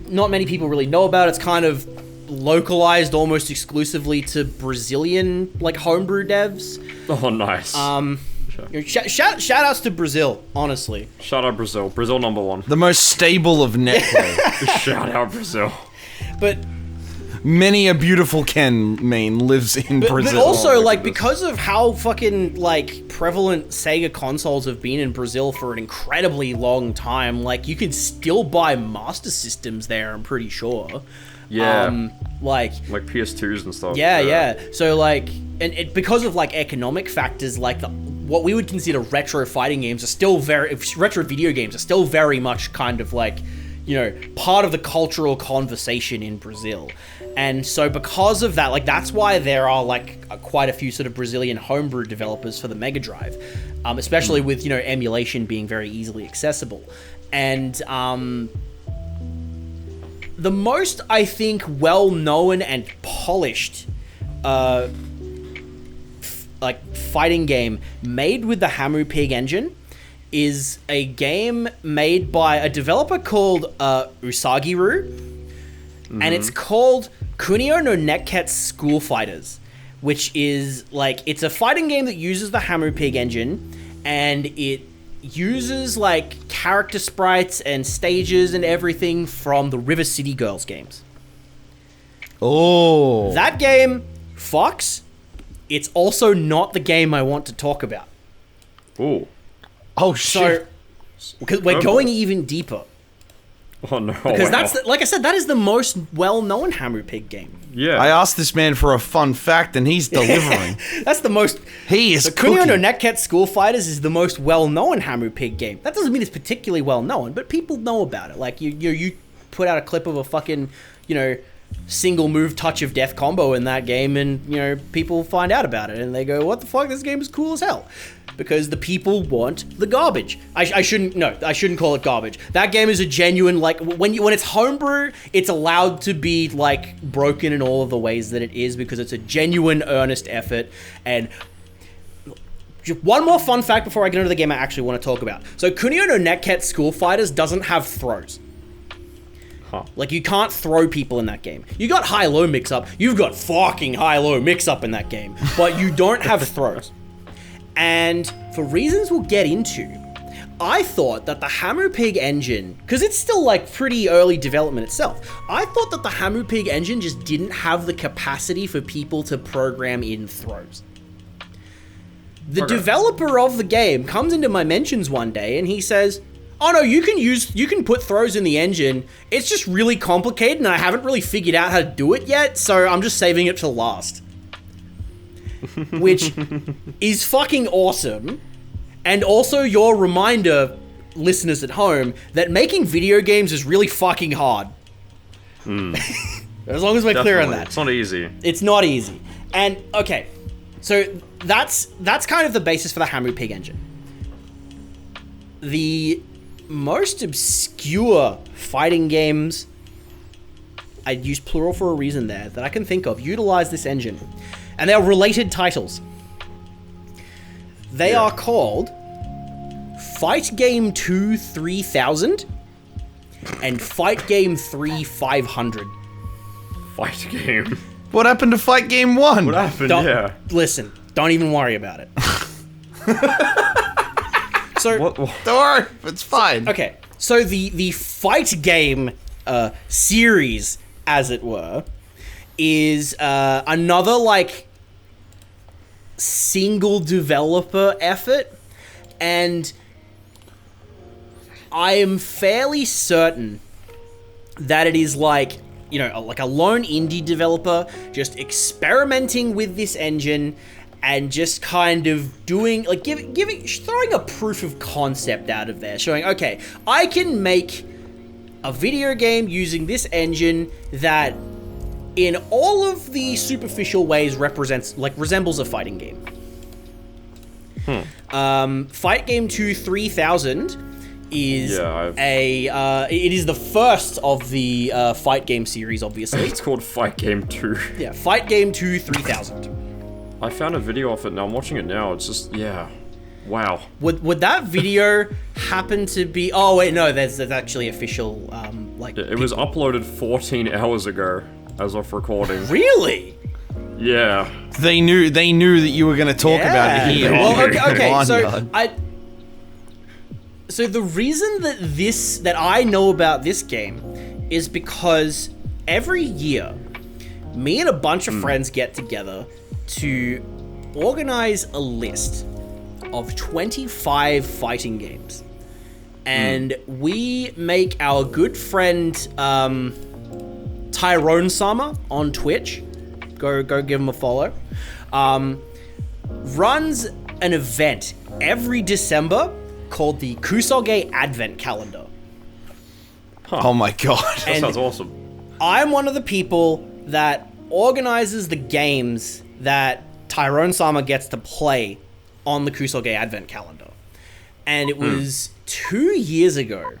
not many people really know about it. It's kind of localized almost exclusively to Brazilian like homebrew devs. Oh, nice. Shout outs to Brazil, honestly. Shout out Brazil. Brazil #1. The most stable of netplay. Shout out Brazil. But many a beautiful Ken main lives in Brazil. But also, my like, goodness. because of how fucking, like, prevalent Sega consoles have been in Brazil for an incredibly long time, like, you can still buy Master Systems there, I'm pretty sure. Yeah. Like PS2s and stuff. Yeah. So, like, and it, because of, like, economic factors, like, what we would consider retro fighting games are still retro video games are still very much kind of, like, you know, part of the cultural conversation in Brazil. And so because of that, like, that's why there are, like, quite a few sort of Brazilian homebrew developers for the Mega Drive, especially with, you know, emulation being very easily accessible. And the most, I think, well-known and polished like fighting game made with the Hammer Pig engine is a game made by a developer called Usagiru, and it's called Kunio no Netket School Fighters, which is like, it's a fighting game that uses the Hammer Pig engine, and it uses like character sprites and stages and everything from the River City Girls games. Oh. That game fucks. It's also not the game I want to talk about. Ooh. Oh, shit. So, because we're going even deeper. Oh, no. Because that's, like I said, that is the most well-known Hammer Pig game. Yeah. I asked this man for a fun fact, and he's delivering. That's the most... He is Kunio cooking. no Netket School Fighters is the most well-known Hammer Pig game. That doesn't mean it's particularly well-known, but people know about it. Like, you put out a clip of a fucking, you know, single move touch of death combo in that game, and, you know, people find out about it, and they go, what the fuck, this game is cool as hell. Because the people want the garbage. I shouldn't call it garbage. That game is a genuine, like, when it's homebrew, it's allowed to be, like, broken in all of the ways that it is, because it's a genuine, earnest effort. And just one more fun fact before I get into the game I actually want to talk about. So Kunio no Netket School Fighters doesn't have throws. Huh. Like, you can't throw people in that game. You got high-low mix-up. You've got fucking high-low mix-up in that game. But you don't have throws. And for reasons we'll get into, I thought that the Hammer Pig engine, because it's still like pretty early development itself, I thought that the Hammer Pig engine just didn't have the capacity for people to program in throws. The developer of the game comes into my mentions one day and he says, oh no, you can put throws in the engine. It's just really complicated and I haven't really figured out how to do it yet, so I'm just saving it till last. Which is fucking awesome. And also your reminder, listeners at home, that making video games is really fucking hard. As long as we're clear on that. It's not easy. It's not easy. And, okay, so that's kind of the basis for the Hammer Pig engine. The most obscure fighting games, I use plural for a reason there, that I can think of, utilize this engine. And they're related titles. They are called Fight Game 2 3000 and Fight Game 3 500. Fight game. What happened to Fight Game 1? What happened? Listen, don't even worry about it. So, What? Don't worry, it's fine. okay, so the Fight Game series, as it were, is another, like, single developer effort, and I am fairly certain that it is like, you know, like a lone indie developer just experimenting with this engine and just kind of doing, like, throwing a proof of concept out of there, showing, okay, I can make a video game using this engine that in all of the superficial ways resembles a fighting game. Fight Game 2 3000 is it is the first of the Fight Game series, obviously. It's called Fight Game 2. Yeah, Fight Game 2 3000. I found a video of it now. I'm watching it now. It's just, yeah. Wow. Would that video happen to be... Oh, wait, no, there's actually official, like... It was uploaded 14 hours ago as of recording. Really? Yeah. They knew that you were going to talk about it here. Well, okay, Bahnyard. So the reason that I know about this game is because every year, me and a bunch of friends get together to organize a list of 25 fighting games. And we make our good friend Tyrone Summer on Twitch, go give him a follow, runs an event every December called the Kusoge Advent Calendar. Oh my god. That sounds awesome. I'm one of the people that organizes the games that Tyrone Sama gets to play on the Kusoge Advent Calendar. And it was 2 years ago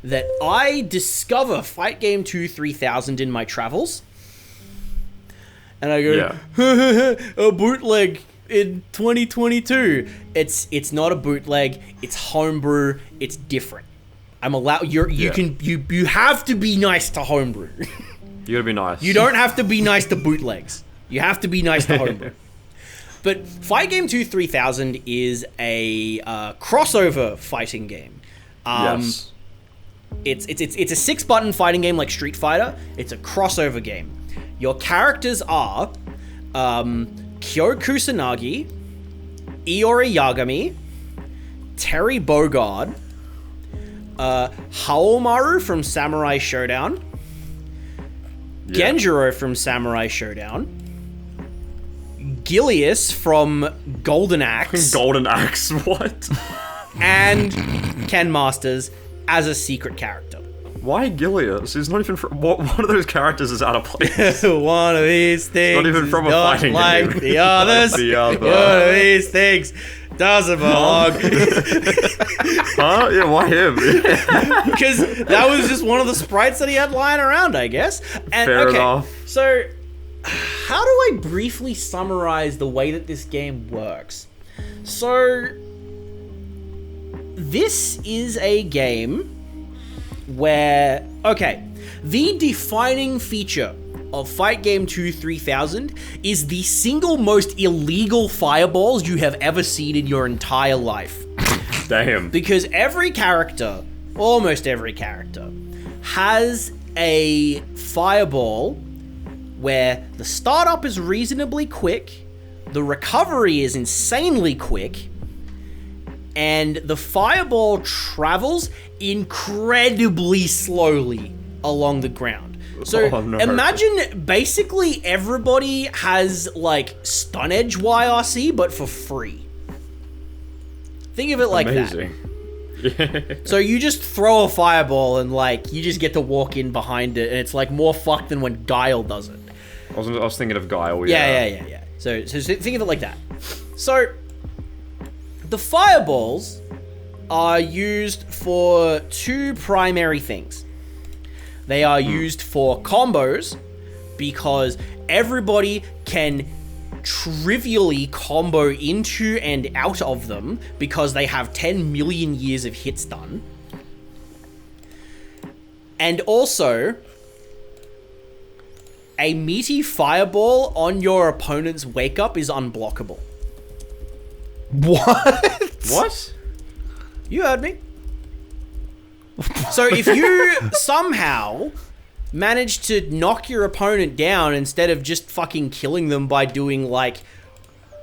that I discover Fight Game 2 3000 in my travels. And I go, a bootleg in 2022. It's not a bootleg, it's homebrew, it's different. I'm allowed you have to be nice to homebrew. You gotta be nice. You don't have to be nice to bootlegs. You have to be nice to homebrew. But Fight Game 2 3000 is a crossover fighting game. Yes. It's a 6-button fighting game like Street Fighter. It's a crossover game. Your characters are Kyo Kusanagi, Iori Yagami, Terry Bogard, Haomaru from Samurai Shodown, Genjiro from Samurai Shodown, Gilius from Golden Axe, Golden Axe, what? and Ken Masters as a secret character. Why Gilius? He's not even from... One of those characters is out of place. One of these things Not even from a not fighting like game. the others. The other. One of these things doesn't belong. Huh? Yeah, why him? Because that was just one of the sprites that he had lying around, I guess. And, Fair enough. So, how do I briefly summarize the way that this game works? So, this is a game where, the defining feature of Fight Game 2 3000 is the single most illegal fireballs you have ever seen in your entire life. Damn. Because every character, almost every character, has a fireball where the startup is reasonably quick, the recovery is insanely quick, and the fireball travels incredibly slowly along the ground. So imagine basically everybody has like Stun Edge YRC, but for free. Think of it like Amazing. that. So you just throw a fireball and like you just get to walk in behind it, and it's like more fucked than when Guile does it. I was thinking of Guile. Yeah. So think of it like that. So the fireballs are used for two primary things. They are used for combos because everybody can trivially combo into and out of them because they have 10 million years of hit stun. And also, a meaty fireball on your opponent's wake up is unblockable. What? What? You heard me. So if you somehow manage to knock your opponent down instead of just fucking killing them by doing like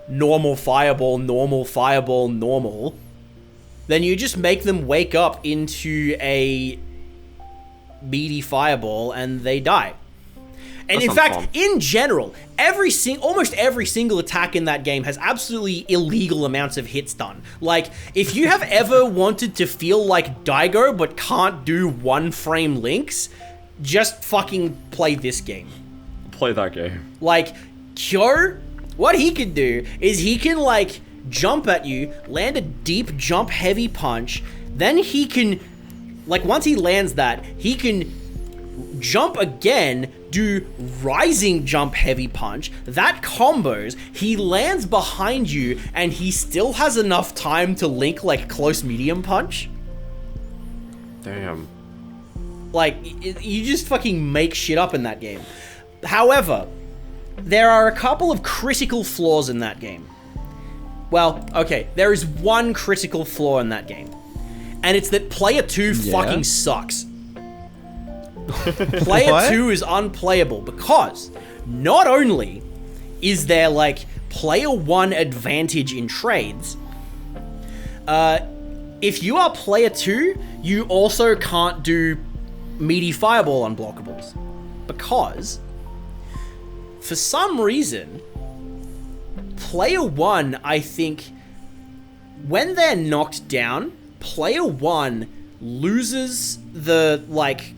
normal fireball, normal, then you just make them wake up into a meaty fireball and they die. And That's in fact, fun. in general, almost every single attack in that game has absolutely illegal amounts of hit stun. Like, if you have ever wanted to feel like Daigo but can't do one frame links, just fucking play this game. Play that game. Like, Kyo, what he can do is he can, like, jump at you, land a deep jump heavy punch, then he can, like, once he lands that, he can jump again, do rising jump heavy punch, that combos, he lands behind you, and he still has enough time to link, like, close medium punch. Damn. Like, you just fucking make shit up in that game. However, there are a couple of critical flaws in that game. Well, okay, there is one critical flaw in that game. And it's that Player 2 fucking sucks. Player 2 is unplayable because not only is there, like, Player 1 advantage in trades, if you are Player 2, you also can't do meaty fireball unblockables. Because, for some reason, Player 1, I think, when they're knocked down, Player 1 loses the, like,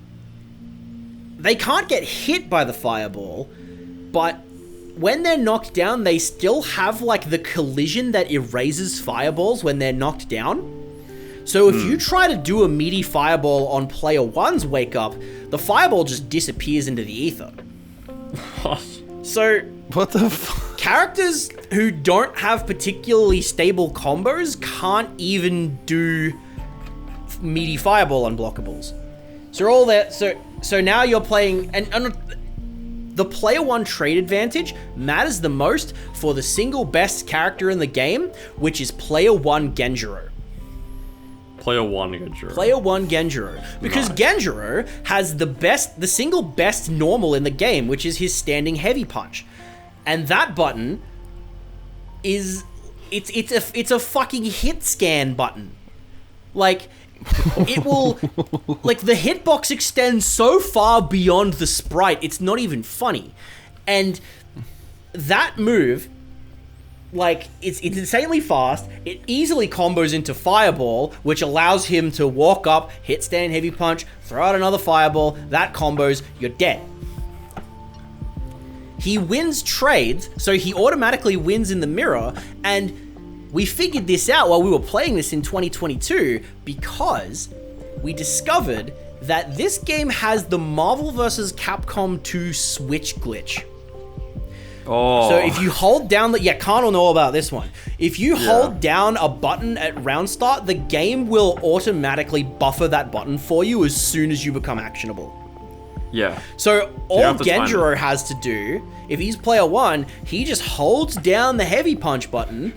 they can't get hit by the fireball, but when they're knocked down, they still have, like, the collision that erases fireballs when they're knocked down. So if you try to do a meaty fireball on Player 1's wake up, the fireball just disappears into the ether. So, What the fuck? characters who don't have particularly stable combos can't even do meaty fireball unblockables. So all that, so now you're playing, and the Player 1 trade advantage matters the most for the single best character in the game, which is Player 1 Genjiro. Player 1 Genjiro. Player 1 Genjiro. Because Genjiro has the single best normal in the game, which is his standing heavy punch. And that button is, it's a fucking hit scan button. Like, it will, like, the hitbox extends so far beyond the sprite, it's not even funny. And that move, like, it's insanely fast, it easily combos into Fireball, which allows him to walk up, hit stand heavy punch, throw out another Fireball, that combos, you're dead. He wins trades, so he automatically wins in the mirror, and we figured this out while we were playing this in 2022 because we discovered that this game has the Marvel vs. Capcom 2 switch glitch. Oh. So if you hold down the... Yeah, Khan will know about this one. If you hold down a button at round start, the game will automatically buffer that button for you as soon as you become actionable. Yeah. So all have to time Genjiro has to do, if he's Player 1, he just holds down the heavy punch button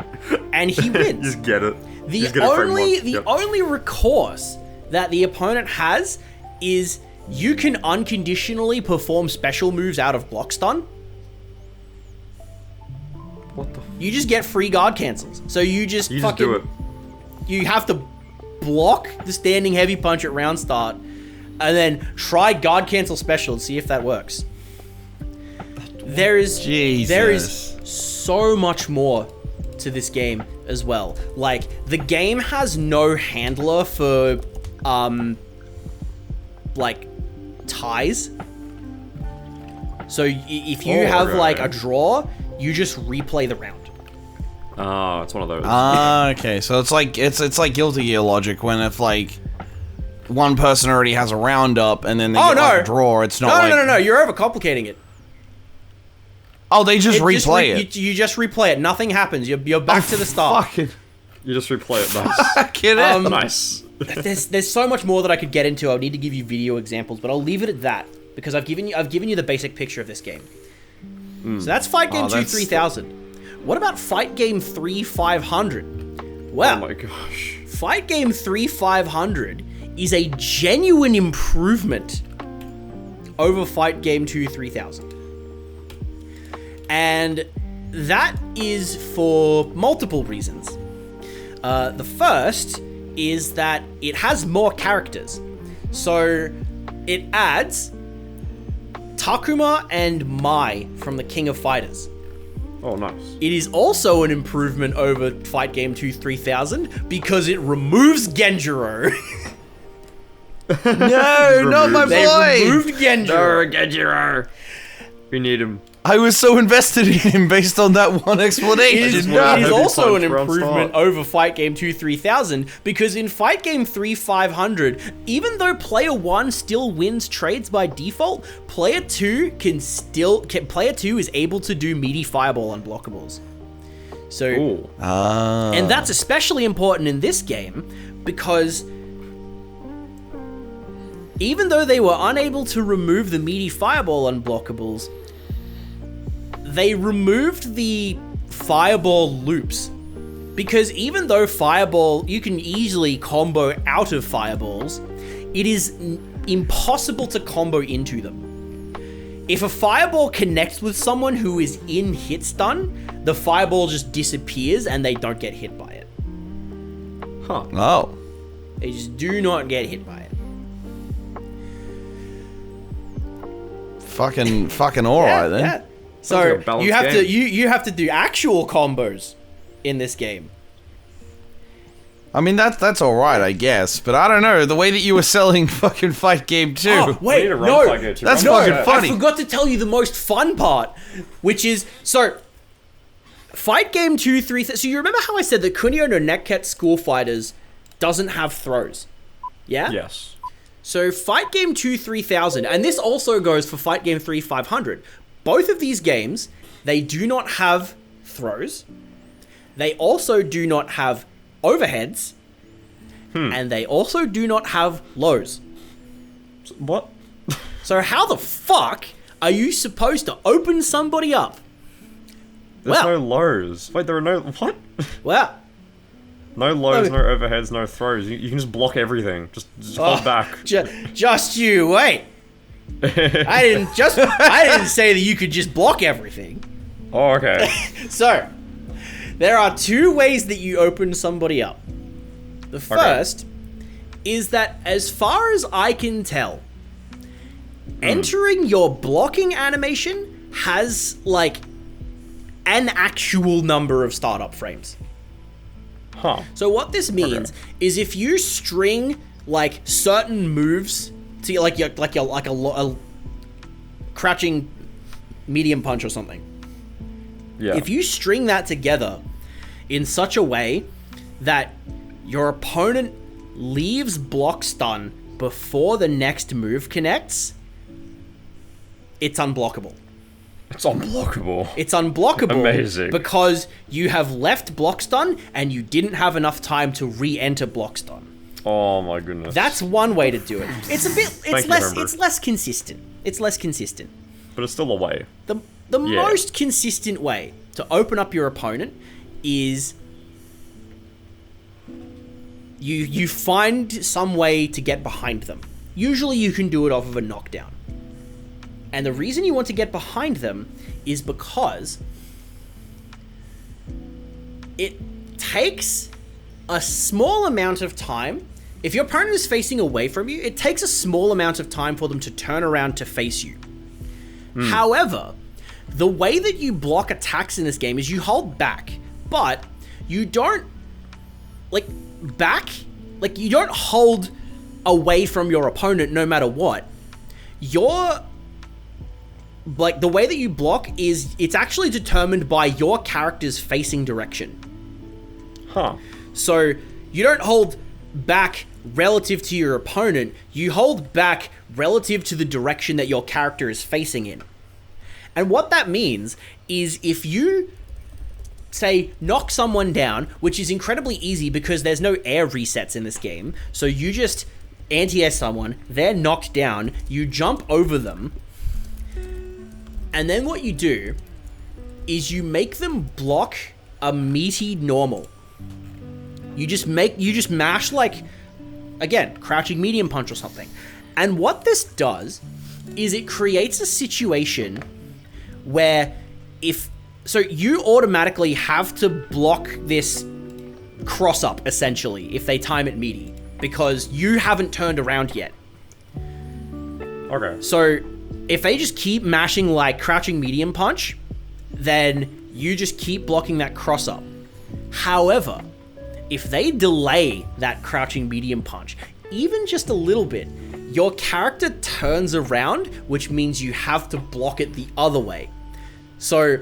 and he wins. Just get it. The Just get it frame one. only recourse that the opponent has is you can unconditionally perform special moves out of block stun. What the? You just get free guard cancels. So you just You fucking just do it. you have to block the standing heavy punch at round start and then try guard cancel special and see if that works. There is so much more to this game as well. Like, the game has no handler for like ties. So if you have like a draw, you just replay the round. Oh, it's one of those. Okay, so it's like Guilty Gear logic when if like one person already has a round up and then they get like a draw, it's not No, you're overcomplicating it. Oh, they just replay it. You just replay it. Nothing happens. You're back to the start. Fucking You just replay it. Nice. get it. Nice. There's so much more that I could get into. I would need to give you video examples, but I'll leave it at that because I've given you the basic picture of this game. So that's Fight Game 2 3000. What about Fight Game 3 500? Well, Oh my gosh. Fight Game 3 500 is a genuine improvement over Fight Game 2 3000. And that is for multiple reasons. The first is that it has more characters. So it adds Takuma and Mai from the King of Fighters. Oh, nice. It is also an improvement over Fight Game 2 3000 because it removes Genjiro. No, not my They boy. removed Genjiro. Genjiro. We need him. I was so invested in him based on that one It explanation. is, No. it is also an Punch round improvement start. over Fight Game 2 3000 because in Fight Game 3 500, even though Player 1 still wins trades by default, Player 2 Player 2 is able to do meaty fireball unblockables. So, Ooh. and that's especially important in this game because even though they were unable to remove the meaty fireball unblockables, they removed the fireball loops. Because even though fireball, you can easily combo out of fireballs, it is impossible to combo into them. If a fireball connects with someone who is in hit stun, the fireball just disappears and they don't get hit by it. Huh. Oh. They just do not get hit by it. Fucking alright then. Yeah. So like a balanced you have to game. you have to do actual combos in this game. I mean that's alright, I guess, but I don't know, the way that you were selling fucking Fight Game 2. Oh, We wait, need to run no, Fight Game 2. That's Run fucking Fight funny. I forgot to tell you the most fun part, which is Fight Game 2 3. So you remember how I said that Kunio no Netket School Fighters doesn't have throws? Yeah. Yes. So Fight Game 2 3000, and this also goes for Fight Game 3 500. Both of these games, they do not have throws. They also do not have overheads. And they also do not have lows. What? So how the fuck are you supposed to open somebody up? There's Well- no lows. Wait, there are no... What? Well, No lows, No. no overheads, no throws. You can just block everything. Just hold back. just you wait. I didn't say that you could just block everything. Oh, okay. So, there are two ways that you open somebody up. The first is that, as far as I can tell, entering your blocking animation has, like, an actual number of startup frames. Huh. So what this means is if you string, like, certain moves to, like a crouching medium punch or something, Yeah. if you string that together in such a way that your opponent leaves block stun before the next move connects, it's unblockable. It's unblockable. It's unblockable Amazing. because you have left block stun and you didn't have enough time to re-enter block stun. Oh my goodness. That's one way to do it. It's a bit Thank you, Remember. it's less consistent. It's less consistent. But it's still a way. The Yeah. most consistent way to open up your opponent is you find some way to get behind them. Usually you can do it off of a knockdown. And the reason you want to get behind them is because it takes a small amount of time. If your opponent is facing away from you, it takes a small amount of time for them to turn around to face you. However, the way that you block attacks in this game is you hold back, but you don't, you don't hold away from your opponent no matter what. The way that you block is, it's actually determined by your character's facing direction. Huh. So you don't hold back relative to your opponent, you hold back relative to the direction that your character is facing in. And what that means is if you say knock someone down, which is incredibly easy because there's no air resets in this game. So you just anti-air someone, they're knocked down, you jump over them, and then what you do is you make them block a meaty normal. You just mash like, again, crouching medium punch or something. And what this does is it creates a situation where so you automatically have to block this cross up, essentially, if they time it meaty, because you haven't turned around yet. Okay. So if they just keep mashing like crouching medium punch, then you just keep blocking that cross up. However, if they delay that crouching medium punch, even just a little bit, your character turns around, which means you have to block it the other way. So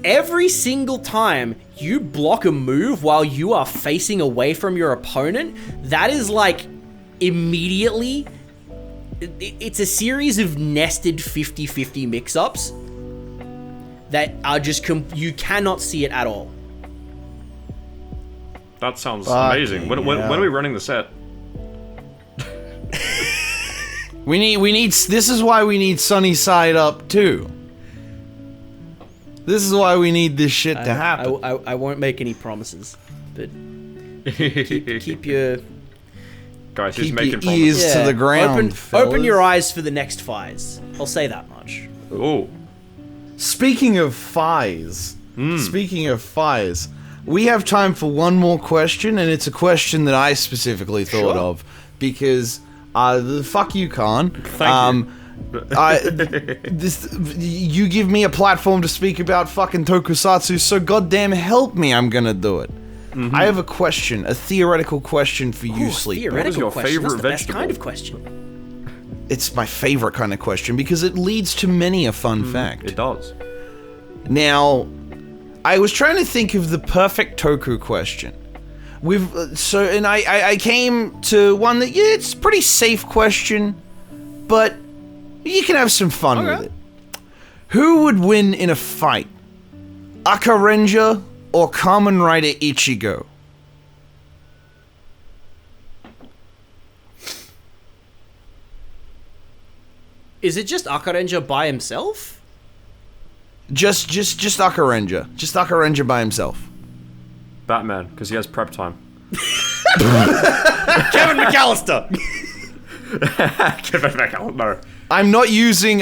every single time you block a move while you are facing away from your opponent, that is like immediately, it's a series of nested 50-50 mix-ups that are just, you cannot see it at all. That sounds amazing. When are we running the set? This is why we need Sunny Side Up too. This is why we need this shit to happen. I won't make any promises, but keep your guys, he's Keep making your promises. ears to the ground. open your eyes for the next fights. I'll say that much. Oh, Speaking of fights, we have time for one more question, and it's a question that I specifically thought of because fuck you, Khan. Thank you. You give me a platform to speak about fucking tokusatsu, so goddamn help me, I'm gonna do it. I have a question, a theoretical question for you, Sleep. What is your favorite That's the best vegetable? kind of question. It's my favorite kind of question because it leads to many a fun fact. It does. Now, I was trying to think of the perfect Toku question. I came to one that, yeah, it's a pretty safe question, but you can have some fun with it. Who would win in a fight? Akarenja or Kamen Rider Ichigo? Is it just Akarenja by himself? Just Akarenja. Just Akarenja by himself. Batman, because he has prep time. Kevin McAllister! Kevin McAllister. No. I'm not using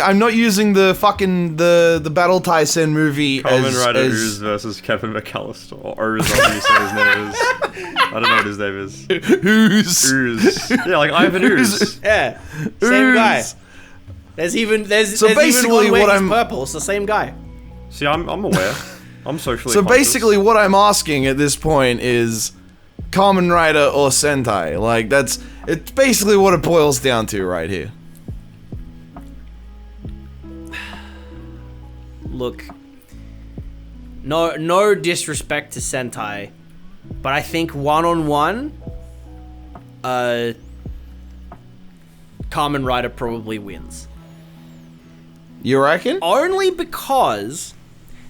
the fucking the Battle Tyson movie Kamen as Rider Ooze versus Kevin McAllister. Or Ooze, whatever you say his name is. I don't know what his name is. Ooze. Ooze. Yeah, like Ivan Ooze. Yeah, same guy. There's even one where he's purple. It's the same guy. See, I'm aware. I'm socially So conscious. basically what I'm asking at this point is Kamen Rider or Sentai. Like it's basically what it boils down to right here. Look, no disrespect to Sentai, but I think one-on-one, Kamen Rider probably wins. You reckon? Only because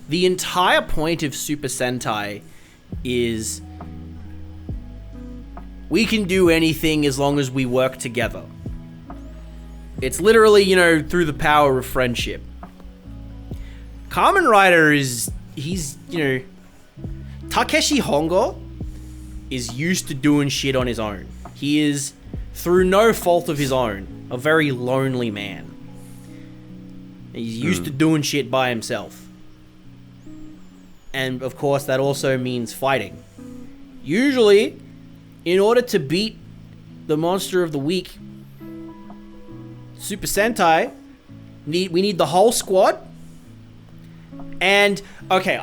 the entire point of Super Sentai is we can do anything as long as we work together. It's literally, through the power of friendship. Kamen Rider he's Takeshi Hongo is used to doing shit on his own. He is, through no fault of his own, a very lonely man. He's used to doing shit by himself. And of course, that also means fighting. Usually, in order to beat the monster of the week, Super Sentai, we need the whole squad. And, okay,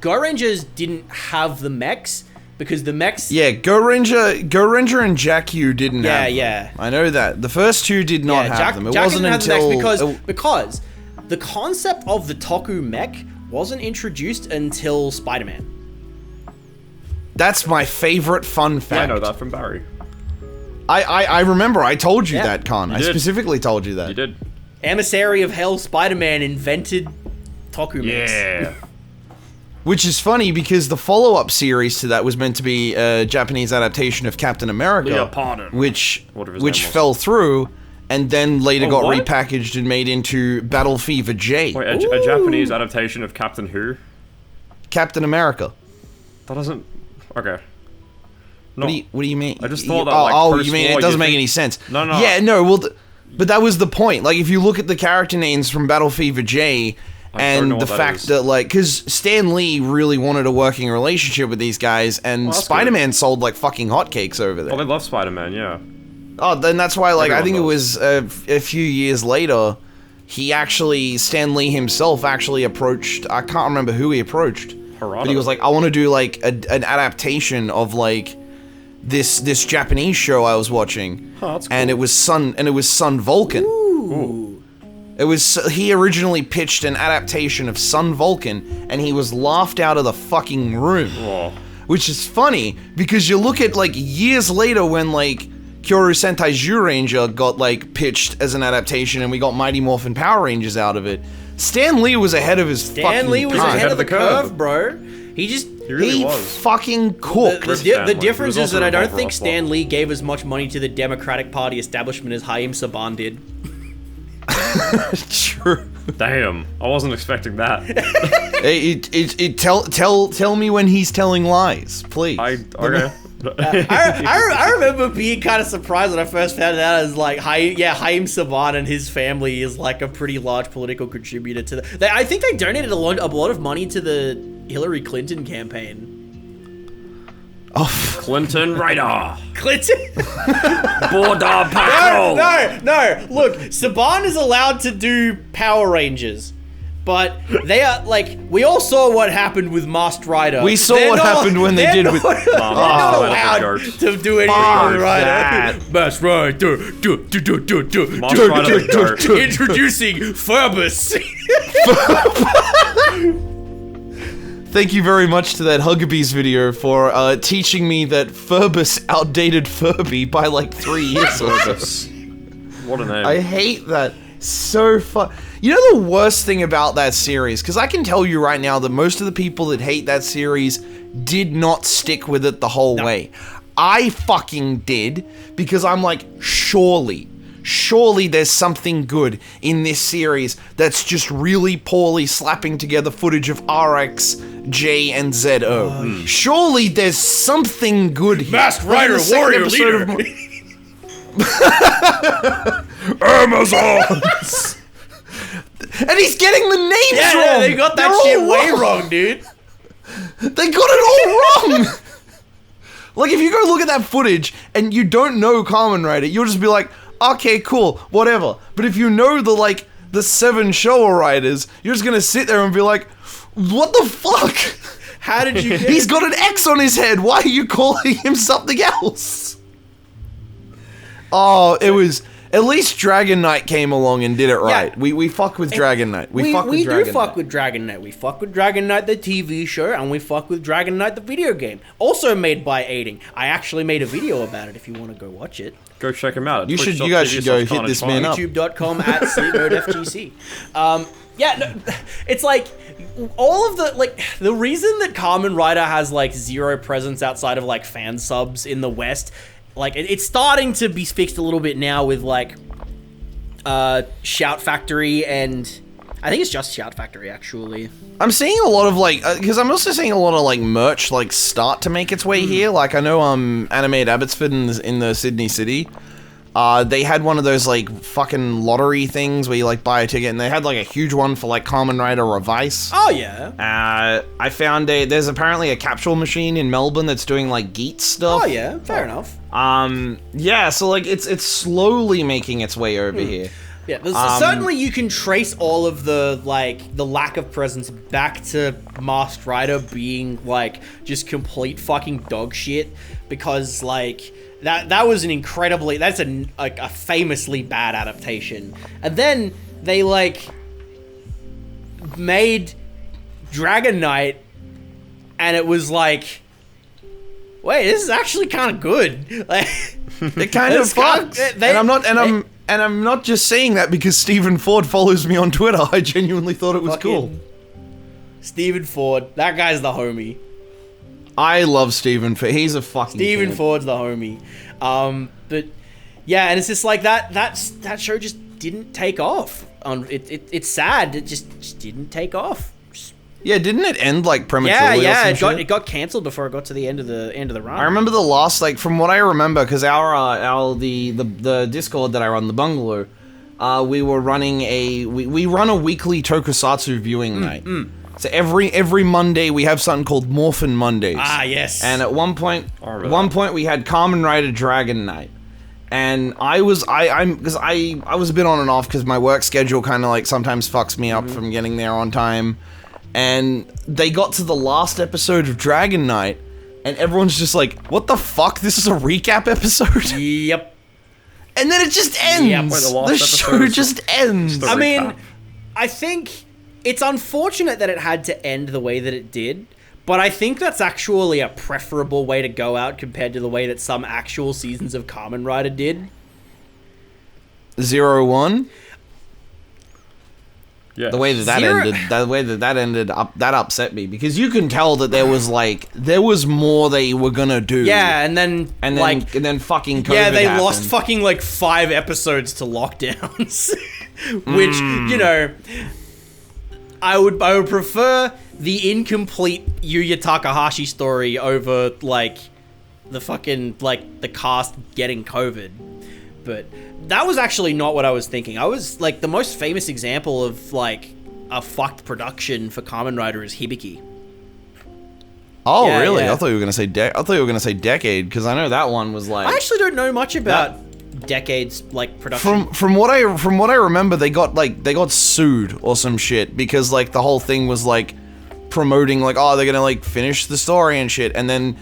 Go-Rangers didn't have the mechs, because the mechs... Yeah, Go-Ranger and Jakku didn't have them. Yeah. I know that. The first two did not have them. It wasn't until... because the concept of the Toku mech wasn't introduced until Spider-Man. That's my favorite fun fact. I know that from Barry. I remember, I told you Yeah. that, Con. I did. specifically told you that. You did. emissary of hell Spider-Man invented Tokumex. Yeah. Which is funny because the follow-up series to that was meant to be a Japanese adaptation of Captain America, Leopardon. which Whatever his name was. fell through, and then later got what? repackaged and made into Battle Fever J. Wait, a Japanese adaptation of Captain Who? Captain America. That doesn't... Okay. What do you mean? I just thought that, you mean it doesn't make any sense? No. Yeah, no, well, but that was the point. Like, if you look at the character names from Battle Fever J, don't and know the what that fact is. that, like, because Stan Lee really wanted a working relationship with these guys, and that's Spider-Man sold like fucking hotcakes over there. Oh, they love Spider-Man, yeah. Oh, then that's why, like, I Everyone think it was a few years later, Stan Lee himself actually approached, I can't remember who he approached, but he was like, I want to do, like, an adaptation of, like, this Japanese show I was watching, that's and it was Sun Vulcan. Ooh. He originally pitched an adaptation of Sun Vulcan, and he was laughed out of the fucking room. Oh. Which is funny, because you look at, like, years later when, like, Kyoru Sentai Zyuranger got, like, pitched as an adaptation, and we got Mighty Morphin Power Rangers out of it. Stan Lee was ahead of his fucking Stan Lee was time. ahead of the curve, bro. He really was. fucking cooked. The Stan Lee. difference He was is that also I don't involved think for a while. Stan Lee gave as much money to the Democratic Party establishment as Haim Saban did. True. Damn, I wasn't expecting that. Tell me when he's telling lies, please. Okay. I remember being kind of surprised when I first found out as like, Haim Saban and his family is like a pretty large political contributor to the. I think they donated a lot of money to the Hillary Clinton campaign. Oh, Clinton Radar. Clinton? Border Patrol. No. Look, Saban is allowed to do Power Rangers. But they are, like, we all saw what happened with Masked Rider. we saw what happened when they did with. They're not allowed to do anything with Rider. Masked Rider. Masked Rider the goat. Introducing Furbus. Thank you very much to that Huggabees video for teaching me that Furbus outdated Furby by like 3 years or so. What a name. I hate that so far. You know the worst thing about that series? Because I can tell you right now that most of the people that hate that series did not stick with it the whole way. I fucking did, because I'm like, surely there's something good in this series that's just really poorly slapping together footage of RX, J, and ZO. Surely there's something good here. Masked Rider, Then the second warrior episode leader. Amazons! And he's getting the names wrong! Yeah, they got that They're shit all way wrong, dude. They got it all wrong! Like, if you go look at that footage and you don't know Kamen Rider, you'll just be like, okay, cool, whatever. But if you know the 7 Showa Riders, you're just gonna sit there and be like, what the fuck? How did you get He's got an X on his head, why are you calling him something else? Oh, it was... At least Dragon Knight came along and did it right. We fuck with Dragon Knight. We fuck with Dragon Knight. Fuck with Dragon Knight. We fuck with Dragon Knight the TV show, and we fuck with Dragon Knight the video game. Also made by Aiding. I actually made a video about it if you want to go watch it. Go check him out. You guys should go hit this man up. YouTube.com at SleepModeFGC. It's like all of the reason that Kamen Rider has like zero presence outside of like fan subs in the West. Like, it's starting to be fixed a little bit now with, like, Shout Factory, and I think it's just Shout Factory, actually. I'm seeing a lot of, like, because I'm also seeing a lot of, like, merch, like, start to make its way here. Like, I know, Animate Abbotsford in the Sydney City, they had one of those, like, fucking lottery things where you, like, buy a ticket, and they had, like, a huge one for, like, Kamen Rider Revice. Oh, yeah. I found there's apparently a capsule machine in Melbourne that's doing, like, Geet stuff. Oh, yeah. Fair enough. Yeah, so, like, it's slowly making its way over here. Yeah, certainly you can trace all of the lack of presence back to Masked Rider being, like, just complete fucking dog shit, because, like... That was that's a famously bad adaptation. And then they, like, made Dragon Knight, and it was like, wait, this is actually kind of good. Like, It kind of fucked. And And I'm not just saying that because Stephen Ford follows me on Twitter. I genuinely thought it was cool. Stephen Ford, that guy's the homie. I love Stephen Ford. He's a fucking Stephen kid. Ford's the homie. But yeah, and it's just like that show just didn't take off. It's sad. It just didn't take off. Yeah, didn't it end like prematurely? Yeah. Or some shit? It got cancelled before it got to the end of the run. I remember the last, like, from what I remember, because the Discord that I run, the bungalow, we were running we run a weekly tokusatsu viewing night. So every Monday we have something called Morphin Mondays. Ah, yes. And at one point we had Kamen Rider Dragon Night. And I was a bit on and off because my work schedule kind of like sometimes fucks me up from getting there on time. And they got to the last episode of Dragon Knight, and everyone's just like, what the fuck? This is a recap episode? Yep. And then it just ends. Yep. The show just ends. I mean, I think it's unfortunate that it had to end the way that it did, but I think that's actually a preferable way to go out compared to the way that some actual seasons of Kamen Rider did. 01? Yeah. The way that ended, that upset me because you can tell that there was more they were gonna do. Yeah, and then fucking COVID they happened. lost fucking like 5 episodes to lockdowns, which you know, I would prefer the incomplete Yuya Takahashi story over like the fucking like the cast getting COVID, but. That was actually not what I was thinking. I was like, the most famous example of like a fucked production for Kamen Rider is Hibiki. Oh, Yeah, really? yeah. I thought you were gonna say Decade because I know that one was like. I actually don't know much about Decade's like production. From what I remember, they got sued or some shit because like the whole thing was like promoting like, oh, they're gonna like finish the story and shit, and then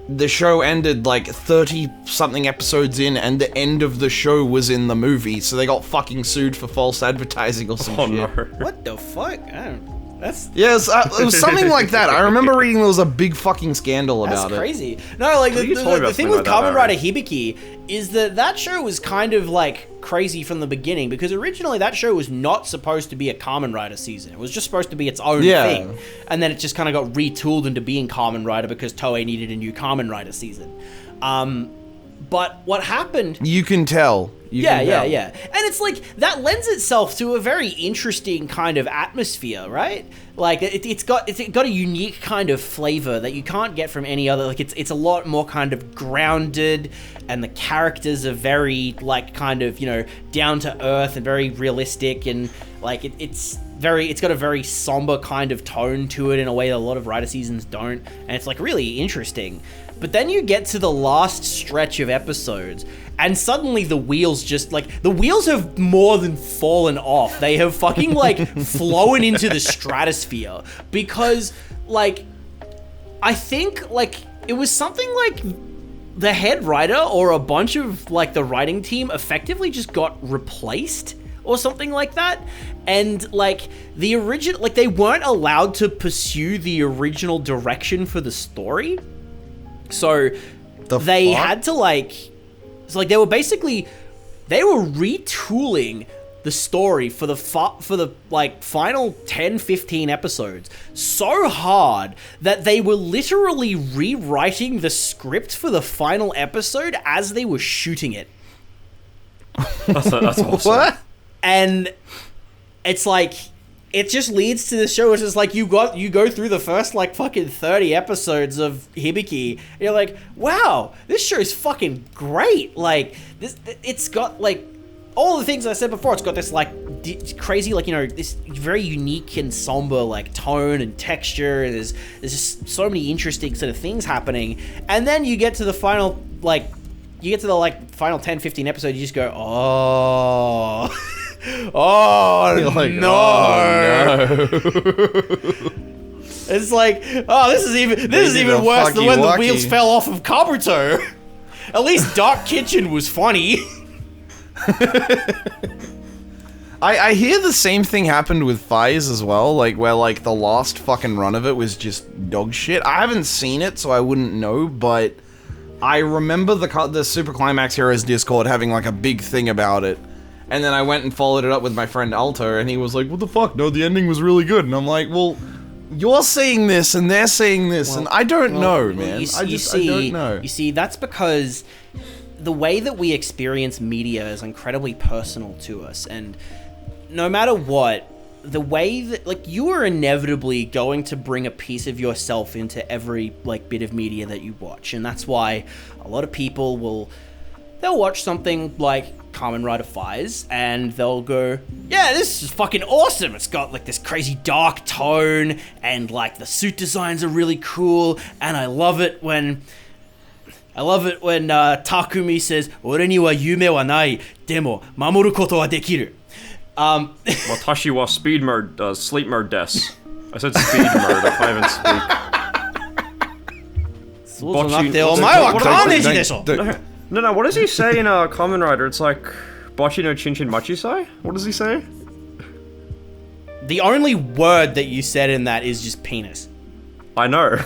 the show ended like 30 something episodes in, and the end of the show was in the movie, so they got fucking sued for false advertising or some shit. No. What the fuck? I don't. That's Yes, it was something like that. I remember reading there was a big fucking scandal about That's crazy. No, like You told me the about thing something with like that, Kamen Rider Barry. Hibiki is that show was kind of like crazy from the beginning because originally that show was not supposed to be a Kamen Rider season. It was just supposed to be its own thing, and then it just kind of got retooled into being Kamen Rider because Toei needed a new Kamen Rider season. But what happened? You can tell. Yeah. And it's like, that lends itself to a very interesting kind of atmosphere, right? Like, it's got a unique kind of flavor that you can't get from any other, like, it's a lot more kind of grounded, and the characters are very, like, kind of, you know, down to earth and very realistic, and, like, it's got a very somber kind of tone to it in a way that a lot of Rider seasons don't, and it's, like, really interesting. But then you get to the last stretch of episodes, and suddenly the wheels have more than fallen off. They have fucking, like, flown into the stratosphere. Because, like, I think, like, it was something like the head writer or a bunch of, like, the writing team effectively just got replaced or something like that. And, like, the original, like, they weren't allowed to pursue the original direction for the story. So they had to, like, so like they were retooling the story for the like final 10-15 episodes so hard that they were literally rewriting the script for the final episode as they were shooting it. That's awesome. What? And it's like, it just leads to the show. It's just like, you go through the first like fucking 30 episodes of Hibiki, and you're like, wow, this show's fucking great. Like, it's got like all the things I said before. It's got this like crazy, like, you know, this very unique and somber like tone and texture. And there's just so many interesting sort of things happening. And then you get to the final, like, final 10-15 episodes, you just go, oh. Oh, like, no. Oh, no. It's like, oh, this is even worse than when the wheels fell off of Kabuto. At least Dark Kitchen was funny. I hear the same thing happened with Faiz as well, like where like the last fucking run of it was just dog shit. I haven't seen it, so I wouldn't know, but I remember the Super Climax Heroes Discord having like a big thing about it. And then I went and followed it up with my friend Alto, and he was like, "What the fuck? No, the ending was really good." And I'm like, "Well, you're saying this, and they're saying this, and I don't know, man. I don't know." You see, that's because the way that we experience media is incredibly personal to us, and no matter what, the way that, like, you are inevitably going to bring a piece of yourself into every, like, bit of media that you watch, and that's why a lot of people they'll watch something like Kamen Rider Fires, and they'll go, "Yeah, this is fucking awesome. It's got like this crazy dark tone, and like the suit designs are really cool, and I love it when Takumi says, 俺には夢はない。でも守ることはできる." Watashi wa speed mode, sleep mode desu. I said speed mode, I can't even speak. そうじゃなくて、お前はカネジでしょ。 No, what does he say in Kamen Rider? It's like, Bochi no Chinchin Machisai? What does he say? The only word that you said in that is just penis. I know.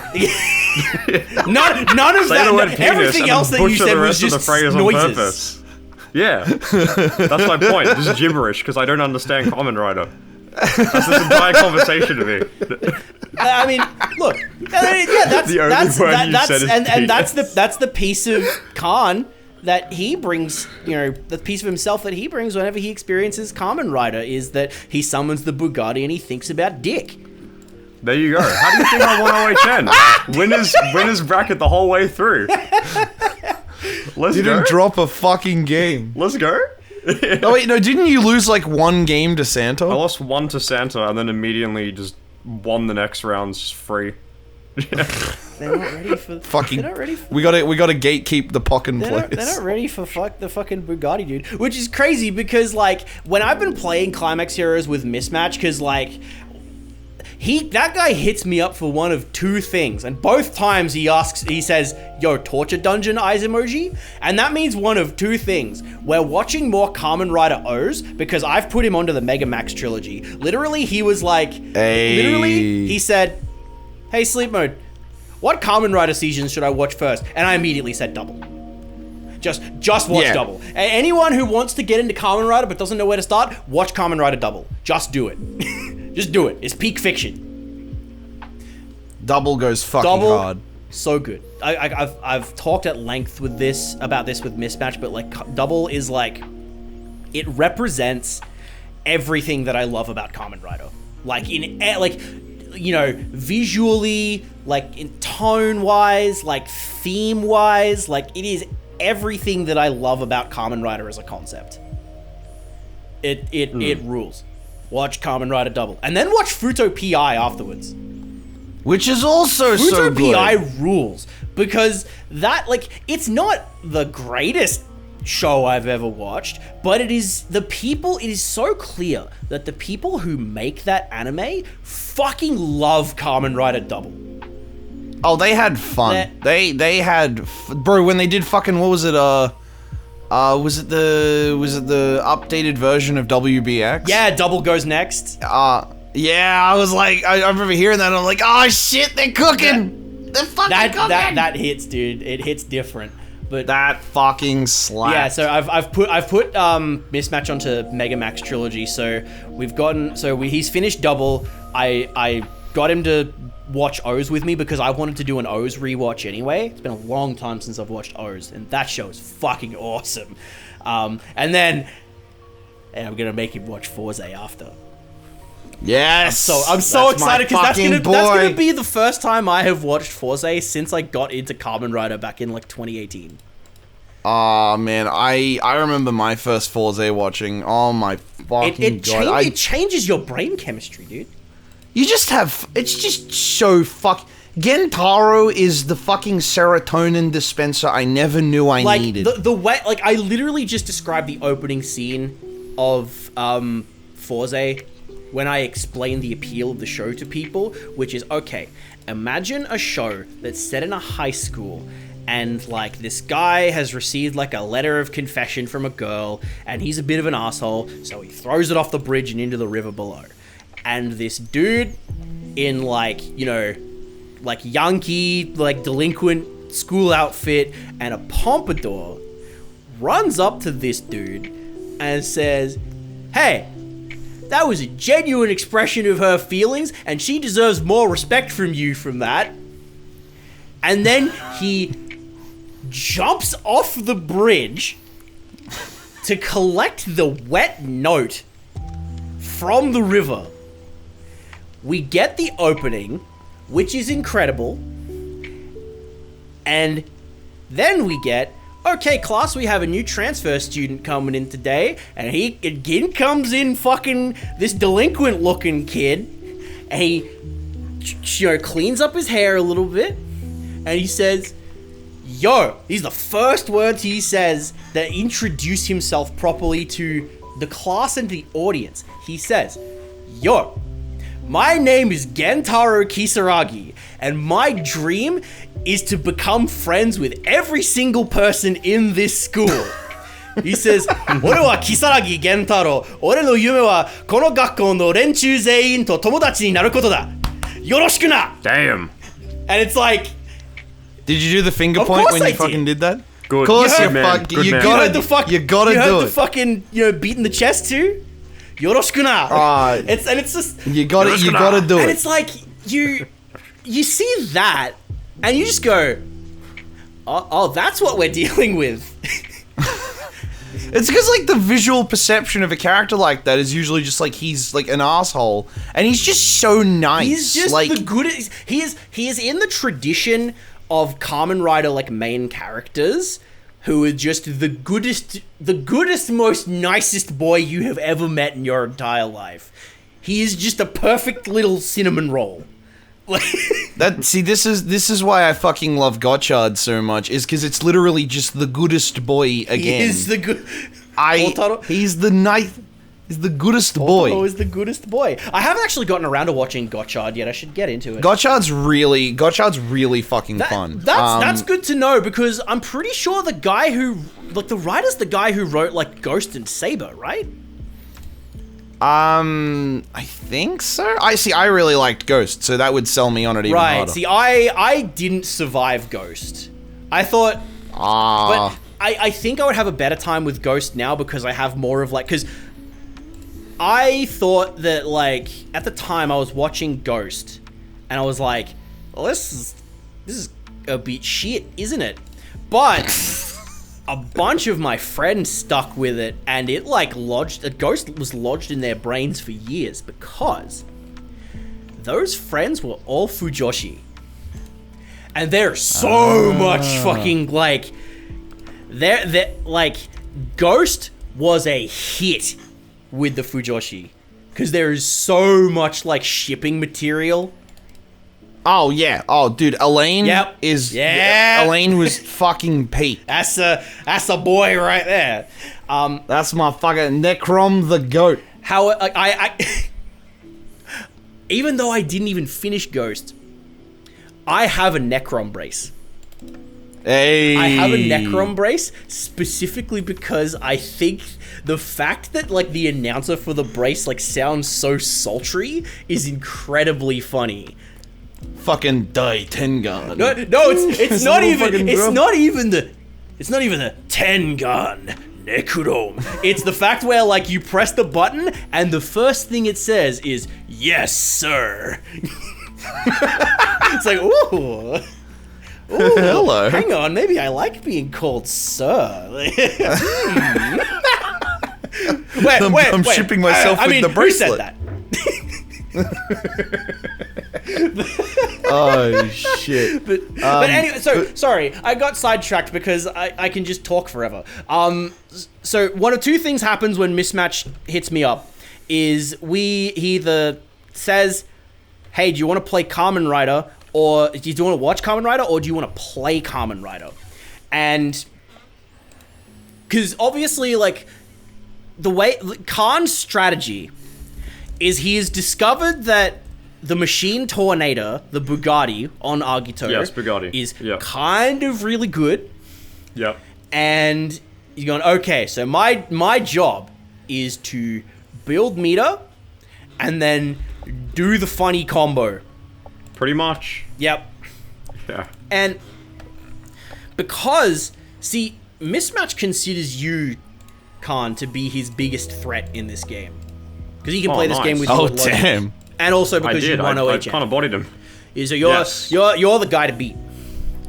None of Say the word that. penis Everything and else that you butcher said the was rest of just the phrase noises. on purpose. Yeah, that's my point. This is gibberish because I don't understand Kamen Rider. That's this entire conversation to me. I mean, look. Yeah, that's The only that's word that, you that's said is and that's penis. the piece of Khan that he brings. You know, the piece of himself that he brings whenever he experiences Kamen Rider is that he summons the Bugatti and he thinks about dick. There you go. How do you think I won 0810? Winners bracket the whole way through. Let's Didn't go. drop a fucking game. Let's go. Oh wait, no, didn't you lose like one game to I Santo? lost one to Santa and then immediately just won the next rounds free. They're not ready for Fucking, They're not ready for. we gotta gatekeep the pocket place. They're not ready for the fucking Bugatti, dude. Which is crazy because, like, when I've been playing Climax Heroes with Mismatch, because, like, that guy hits me up for one of two things, and both times he says, "Yo, torture dungeon eyes emoji," and that means one of two things. We're watching more Kamen Rider O's because I've put him onto the Mega Max trilogy. Literally, he was like, he said, "Hey, Sleepmode, what Kamen Rider seasons should I watch first?" And I immediately said Double. Just watch Double. Anyone who wants to get into Kamen Rider but doesn't know where to start, watch Kamen Rider Double. Just do it. Just do it. It's peak fiction. Double goes fucking Double, hard. so good. I've talked at length about this with Mismatch, but like Double is like, it represents everything that I love about Kamen Rider. Like you know, visually, like in tone wise, like theme wise, like it is everything that I love about Kamen Rider as a concept. It rules. Watch Kamen Rider Double. And then watch Futo PI afterwards. Which is also Futo so good. PI rules. Because that, like, it's not the greatest show I've ever watched, but it is so clear that the people who make that anime fucking love Kamen Rider Double. Oh, they had fun. They had, bro. When they did fucking, what was it? Was it the updated version of WBX? Yeah, Double goes next. Yeah. I was like, I remember hearing that. And I'm like, oh shit, they're cooking. They're fucking cooking. That hits, dude. It hits different. But that fucking slaps. Yeah, so I've put Mismatch onto Mega Max trilogy. So he's finished Double. I got him to watch O's with me because I wanted to do an O's rewatch anyway. It's been a long time since I've watched O's, and that show is fucking awesome. And I'm gonna make him watch Forze after. Yes. I'm so excited because that's gonna be be the first time I have watched Forze since I got into Kamen Rider back in like 2018. Oh man, I remember my first Forze watching. Oh my fucking god! It changes your brain chemistry, dude. You just have, it's just so Gentaro is the fucking serotonin dispenser I never knew I needed. The way, like, I literally just described the opening scene of Forze when I explained the appeal of the show to people, which is, okay, imagine a show that's set in a high school and, like, this guy has received, like, a letter of confession from a girl and he's a bit of an asshole, so he throws it off the bridge and into the river below. And this dude in, like, you know, like Yankee, like delinquent school outfit and a pompadour runs up to this dude and says, "Hey, that was a genuine expression of her feelings, and she deserves more respect from you from that." And then he jumps off the bridge to collect the wet note from the river. We get the opening, which is incredible. And then we get, "Okay, class, we have a new transfer student coming in today." And he again comes in fucking this delinquent looking kid. And he, cleans up his hair a little bit. And he says, "Yo," these are the first words he says that introduce himself properly to the class and the audience. He says, "Yo, my name is Gentaro Kisaragi, and my dream is to become friends with every single person in this school." He says, "Ore wa Kisaragi Gentaro. Ore no yume wa kono gakkou no renchū zein to tomodachi ni naru koto da. Yoroshiku na." Damn. And it's like, Did you do the finger Of point course when I you fucking did that? Good. Of course You you heard- man. fucking, Good you man. you heard gotta, the fuck, you gotta you heard do the it. fucking, beating the chest too. Yoroshiku na. It's just, You gotta do and it. it's like you see that, and you just go, oh, that's what we're dealing with. It's because like the visual perception of a character like that is usually just like he's like an asshole, and he's just so nice. He's just like, the good. He is in the tradition of Kamen Rider like main characters who are just the goodest, most nicest boy you have ever met in your entire life. He is just a perfect little cinnamon roll. Like that. See, this is why I fucking love Gotchard so much, is because it's literally just the goodest boy again. he is the good. He's the goodest Otaro boy. is the goodest boy. I haven't actually gotten around to watching Gotchard yet. I should get into it. Gotchard's really fucking fun. That's good to know, because I'm pretty sure the guy who, like, the writer's the guy who wrote like Ghost and Saber, right? I think so. I really liked Ghost, so that would sell me on it even Right. harder. See, I didn't survive Ghost. I thought, but I think I would have a better time with Ghost now because I have more of like, because I thought that like at the time I was watching Ghost, and I was like, well, this is a bit shit, isn't it? But a bunch of my friends stuck with it, and it like Ghost was lodged in their brains for years because those friends were all Fujoshi. And they're so much fucking like, they're like, Ghost was a hit with the Fujoshi because there is so much like shipping material. Oh yeah. Oh dude, Elaine Yep. is Yeah. Elaine was fucking peak. That's a boy right there. That's my fucking Necrom the goat. How like I even though I didn't even finish Ghost, I have a Necrom brace. Hey. I have a Necrom brace specifically because I think the fact that like the announcer for the brace like sounds so sultry is incredibly funny. Fucking Dai Tengan. No, it's not even the 10 gun Necrom. It's the fact where like you press the button and the first thing it says is yes sir. It's like ooh, Hello. hang on, maybe I like being called sir. I'm shipping myself with the bracelet. Who said that? Oh shit. But anyway, sorry, I got sidetracked because I can just talk forever. So one of two things happens when Mismatch hits me up. Is he either says, hey, do you want to play Kamen Rider? Or do you want to watch Kamen Rider? Or do you want to play Kamen Rider? And because obviously, like, the way Khan's strategy is he has discovered that the Machine Tornado, the Bugatti on Agito, Yes, Bugatti. is Yeah. kind of really good. Yep. And you're going, okay, so my job is to build meter and then do the funny combo. Pretty much. Yep. Yeah. And because, see, Mismatch considers you Khan to be his biggest threat in this game. Because he can play this nice. game with Oh, your logic. damn. And also I because did. you won I OHM. kind of bodied him. So Yes. you're the guy to beat.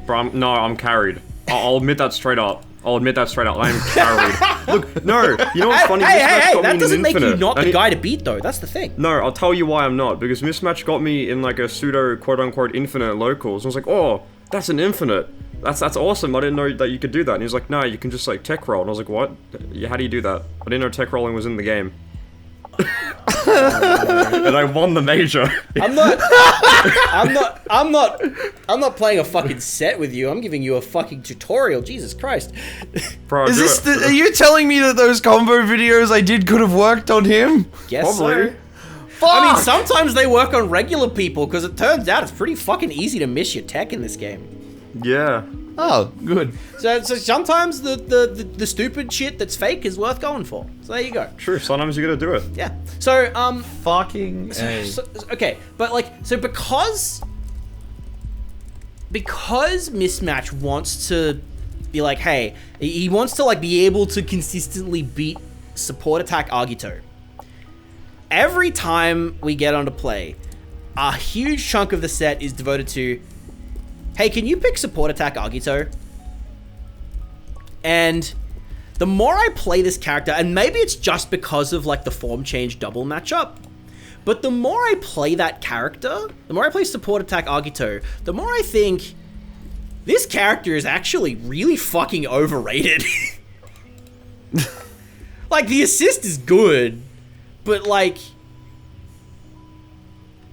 Bro, I'm carried. I'll admit that straight up. I am carried. Look, no, you know what's funny? Hey, Mismatch got me that in doesn't make you Infinite, not and the it- guy to beat, though. That's the thing. No, I'll tell you why I'm not. Because Mismatch got me in like a pseudo quote-unquote infinite locals. I was like, oh, that's an infinite. That's awesome. I didn't know that you could do that. And he was like, no, you can just like tech roll. And I was like, what? How do you do that? I didn't know tech rolling was in the game. And I won the major. I'm not playing a fucking set with you. I'm giving you a fucking tutorial. Jesus Christ. Bro, Is do this it. are you telling me that those combo videos I did could have worked on him? Guess Probably. so. I mean, sometimes they work on regular people because it turns out it's pretty fucking easy to miss your tech in this game. Yeah. Oh, good. So sometimes the stupid shit that's fake is worth going for. So there you go. True, sometimes you gotta do it. Yeah. So Fucking okay, but like because Mismatch wants to be like, hey, he wants to like be able to consistently beat support attack Agito. Every time we get onto play, a huge chunk of the set is devoted to, hey, can you pick support attack Agito? And the more I play this character, and maybe it's just because of like the form change double matchup, but the more I play that character, the more I play support attack Agito, the more I think this character is actually really fucking overrated. Like the assist is good, but like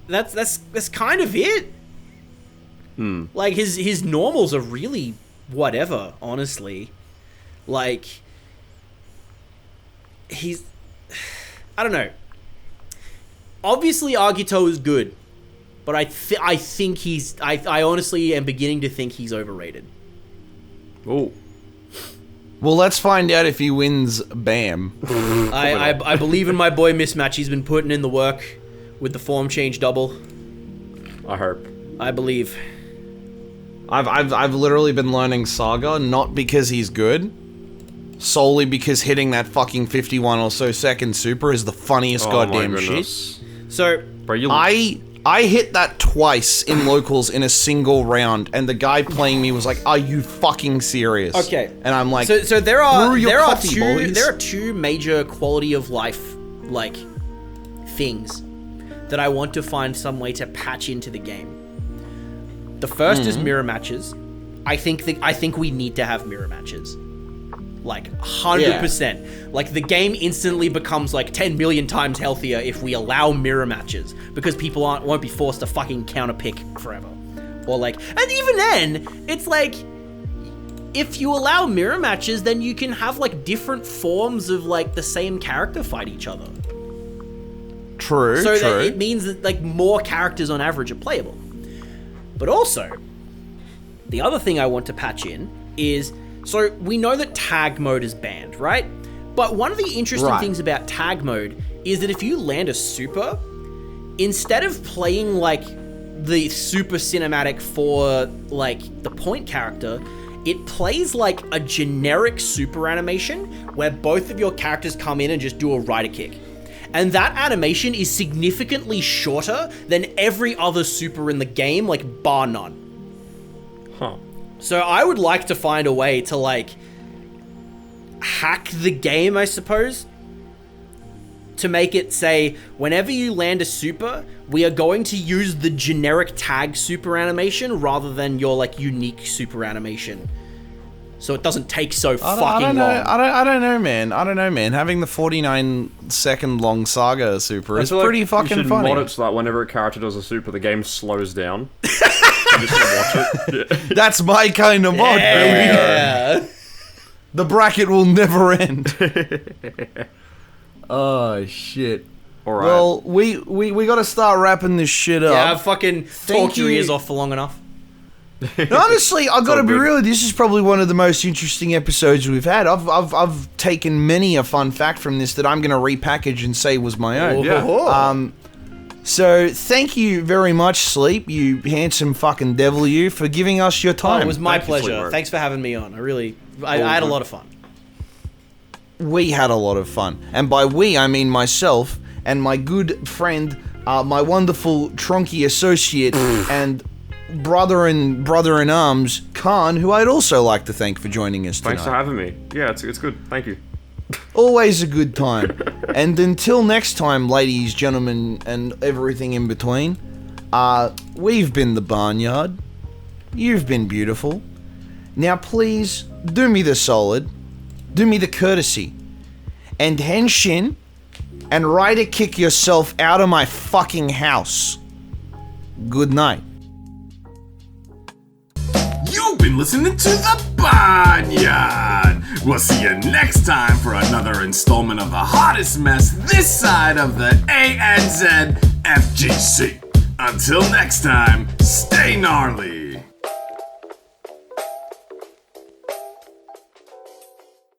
that's kind of it. Like his normals are really whatever, honestly. Like he's I don't know. Obviously Agito is good, but I think I honestly am beginning to think he's overrated. Oh. Well, let's find out if he wins BAM. I believe in my boy Mismatch. He's been putting in the work with the form change double. I hope. I believe. I've literally been learning Saga, not because he's good, solely because hitting that fucking 51 or so second super is the funniest goddamn shit. So, Bro, I hit that twice in locals in a single round, and the guy playing me was like, "Are you fucking serious?" Okay. And I'm like, so there are "Brew your coffee, boys." there are two major quality of life like things that I want to find some way to patch into the game. The first is mirror matches. I think we need to have mirror matches. Like 100%. Like the game instantly becomes like 10 million times healthier if we allow mirror matches, because people won't be forced to fucking counter pick forever. Or like, and even then, it's like, if you allow mirror matches, then you can have like different forms of like the same character fight each other. True. So true. that it means that like more characters on average are playable. But also, the other thing I want to patch in is, so we know that tag mode is banned, right? But one of the interesting things about tag mode is that if you land a super, instead of playing like the super cinematic for like the point character, it plays like a generic super animation where both of your characters come in and just do a rider kick. And that animation is significantly shorter than every other super in the game, like bar none. Huh. So I would like to find a way to like hack the game, I suppose, to make it say, whenever you land a super, we are going to use the generic tag super animation rather than your like unique super animation. So it doesn't take so fucking long. I don't know, man. Having the 49-second long Saga super is pretty fucking you should funny. mod it so that whenever a character does a super, the game slows down. You just watch it. Yeah. That's my kind of mod, baby. Yeah. The bracket will never end. Oh shit. All right. Well, we got to start wrapping this shit up. Yeah, I've fucking talked your you. ears off for long enough. And honestly, I've got to all be good. real. This is probably one of the most interesting episodes we've had. I've taken many a fun fact from this that I'm going to repackage and say was my own. Yeah. So thank you very much, Sleep, you handsome fucking devil, you, for giving us your Oh, time. it was my Thank you, pleasure. Sleepmode. Thanks for having me on. I had a lot of fun. we had a lot of fun. And by we, I mean myself and my good friend, my wonderful Tronky associate and brother in arms, Khan, who I'd also like to thank for joining us tonight. Thanks for having me. Yeah, it's good. Thank you. Always a good time. And until next time, ladies, gentlemen, and everything in between, we've been the Bahnyard. You've been beautiful. Now please, do me the solid, do me the courtesy, and henshin, and rider kick yourself out of my fucking house. Good night. You've been listening to the Bahnyard. We'll see you next time for another installment of the hottest mess this side of the ANZ FGC. Until next time, stay gnarly.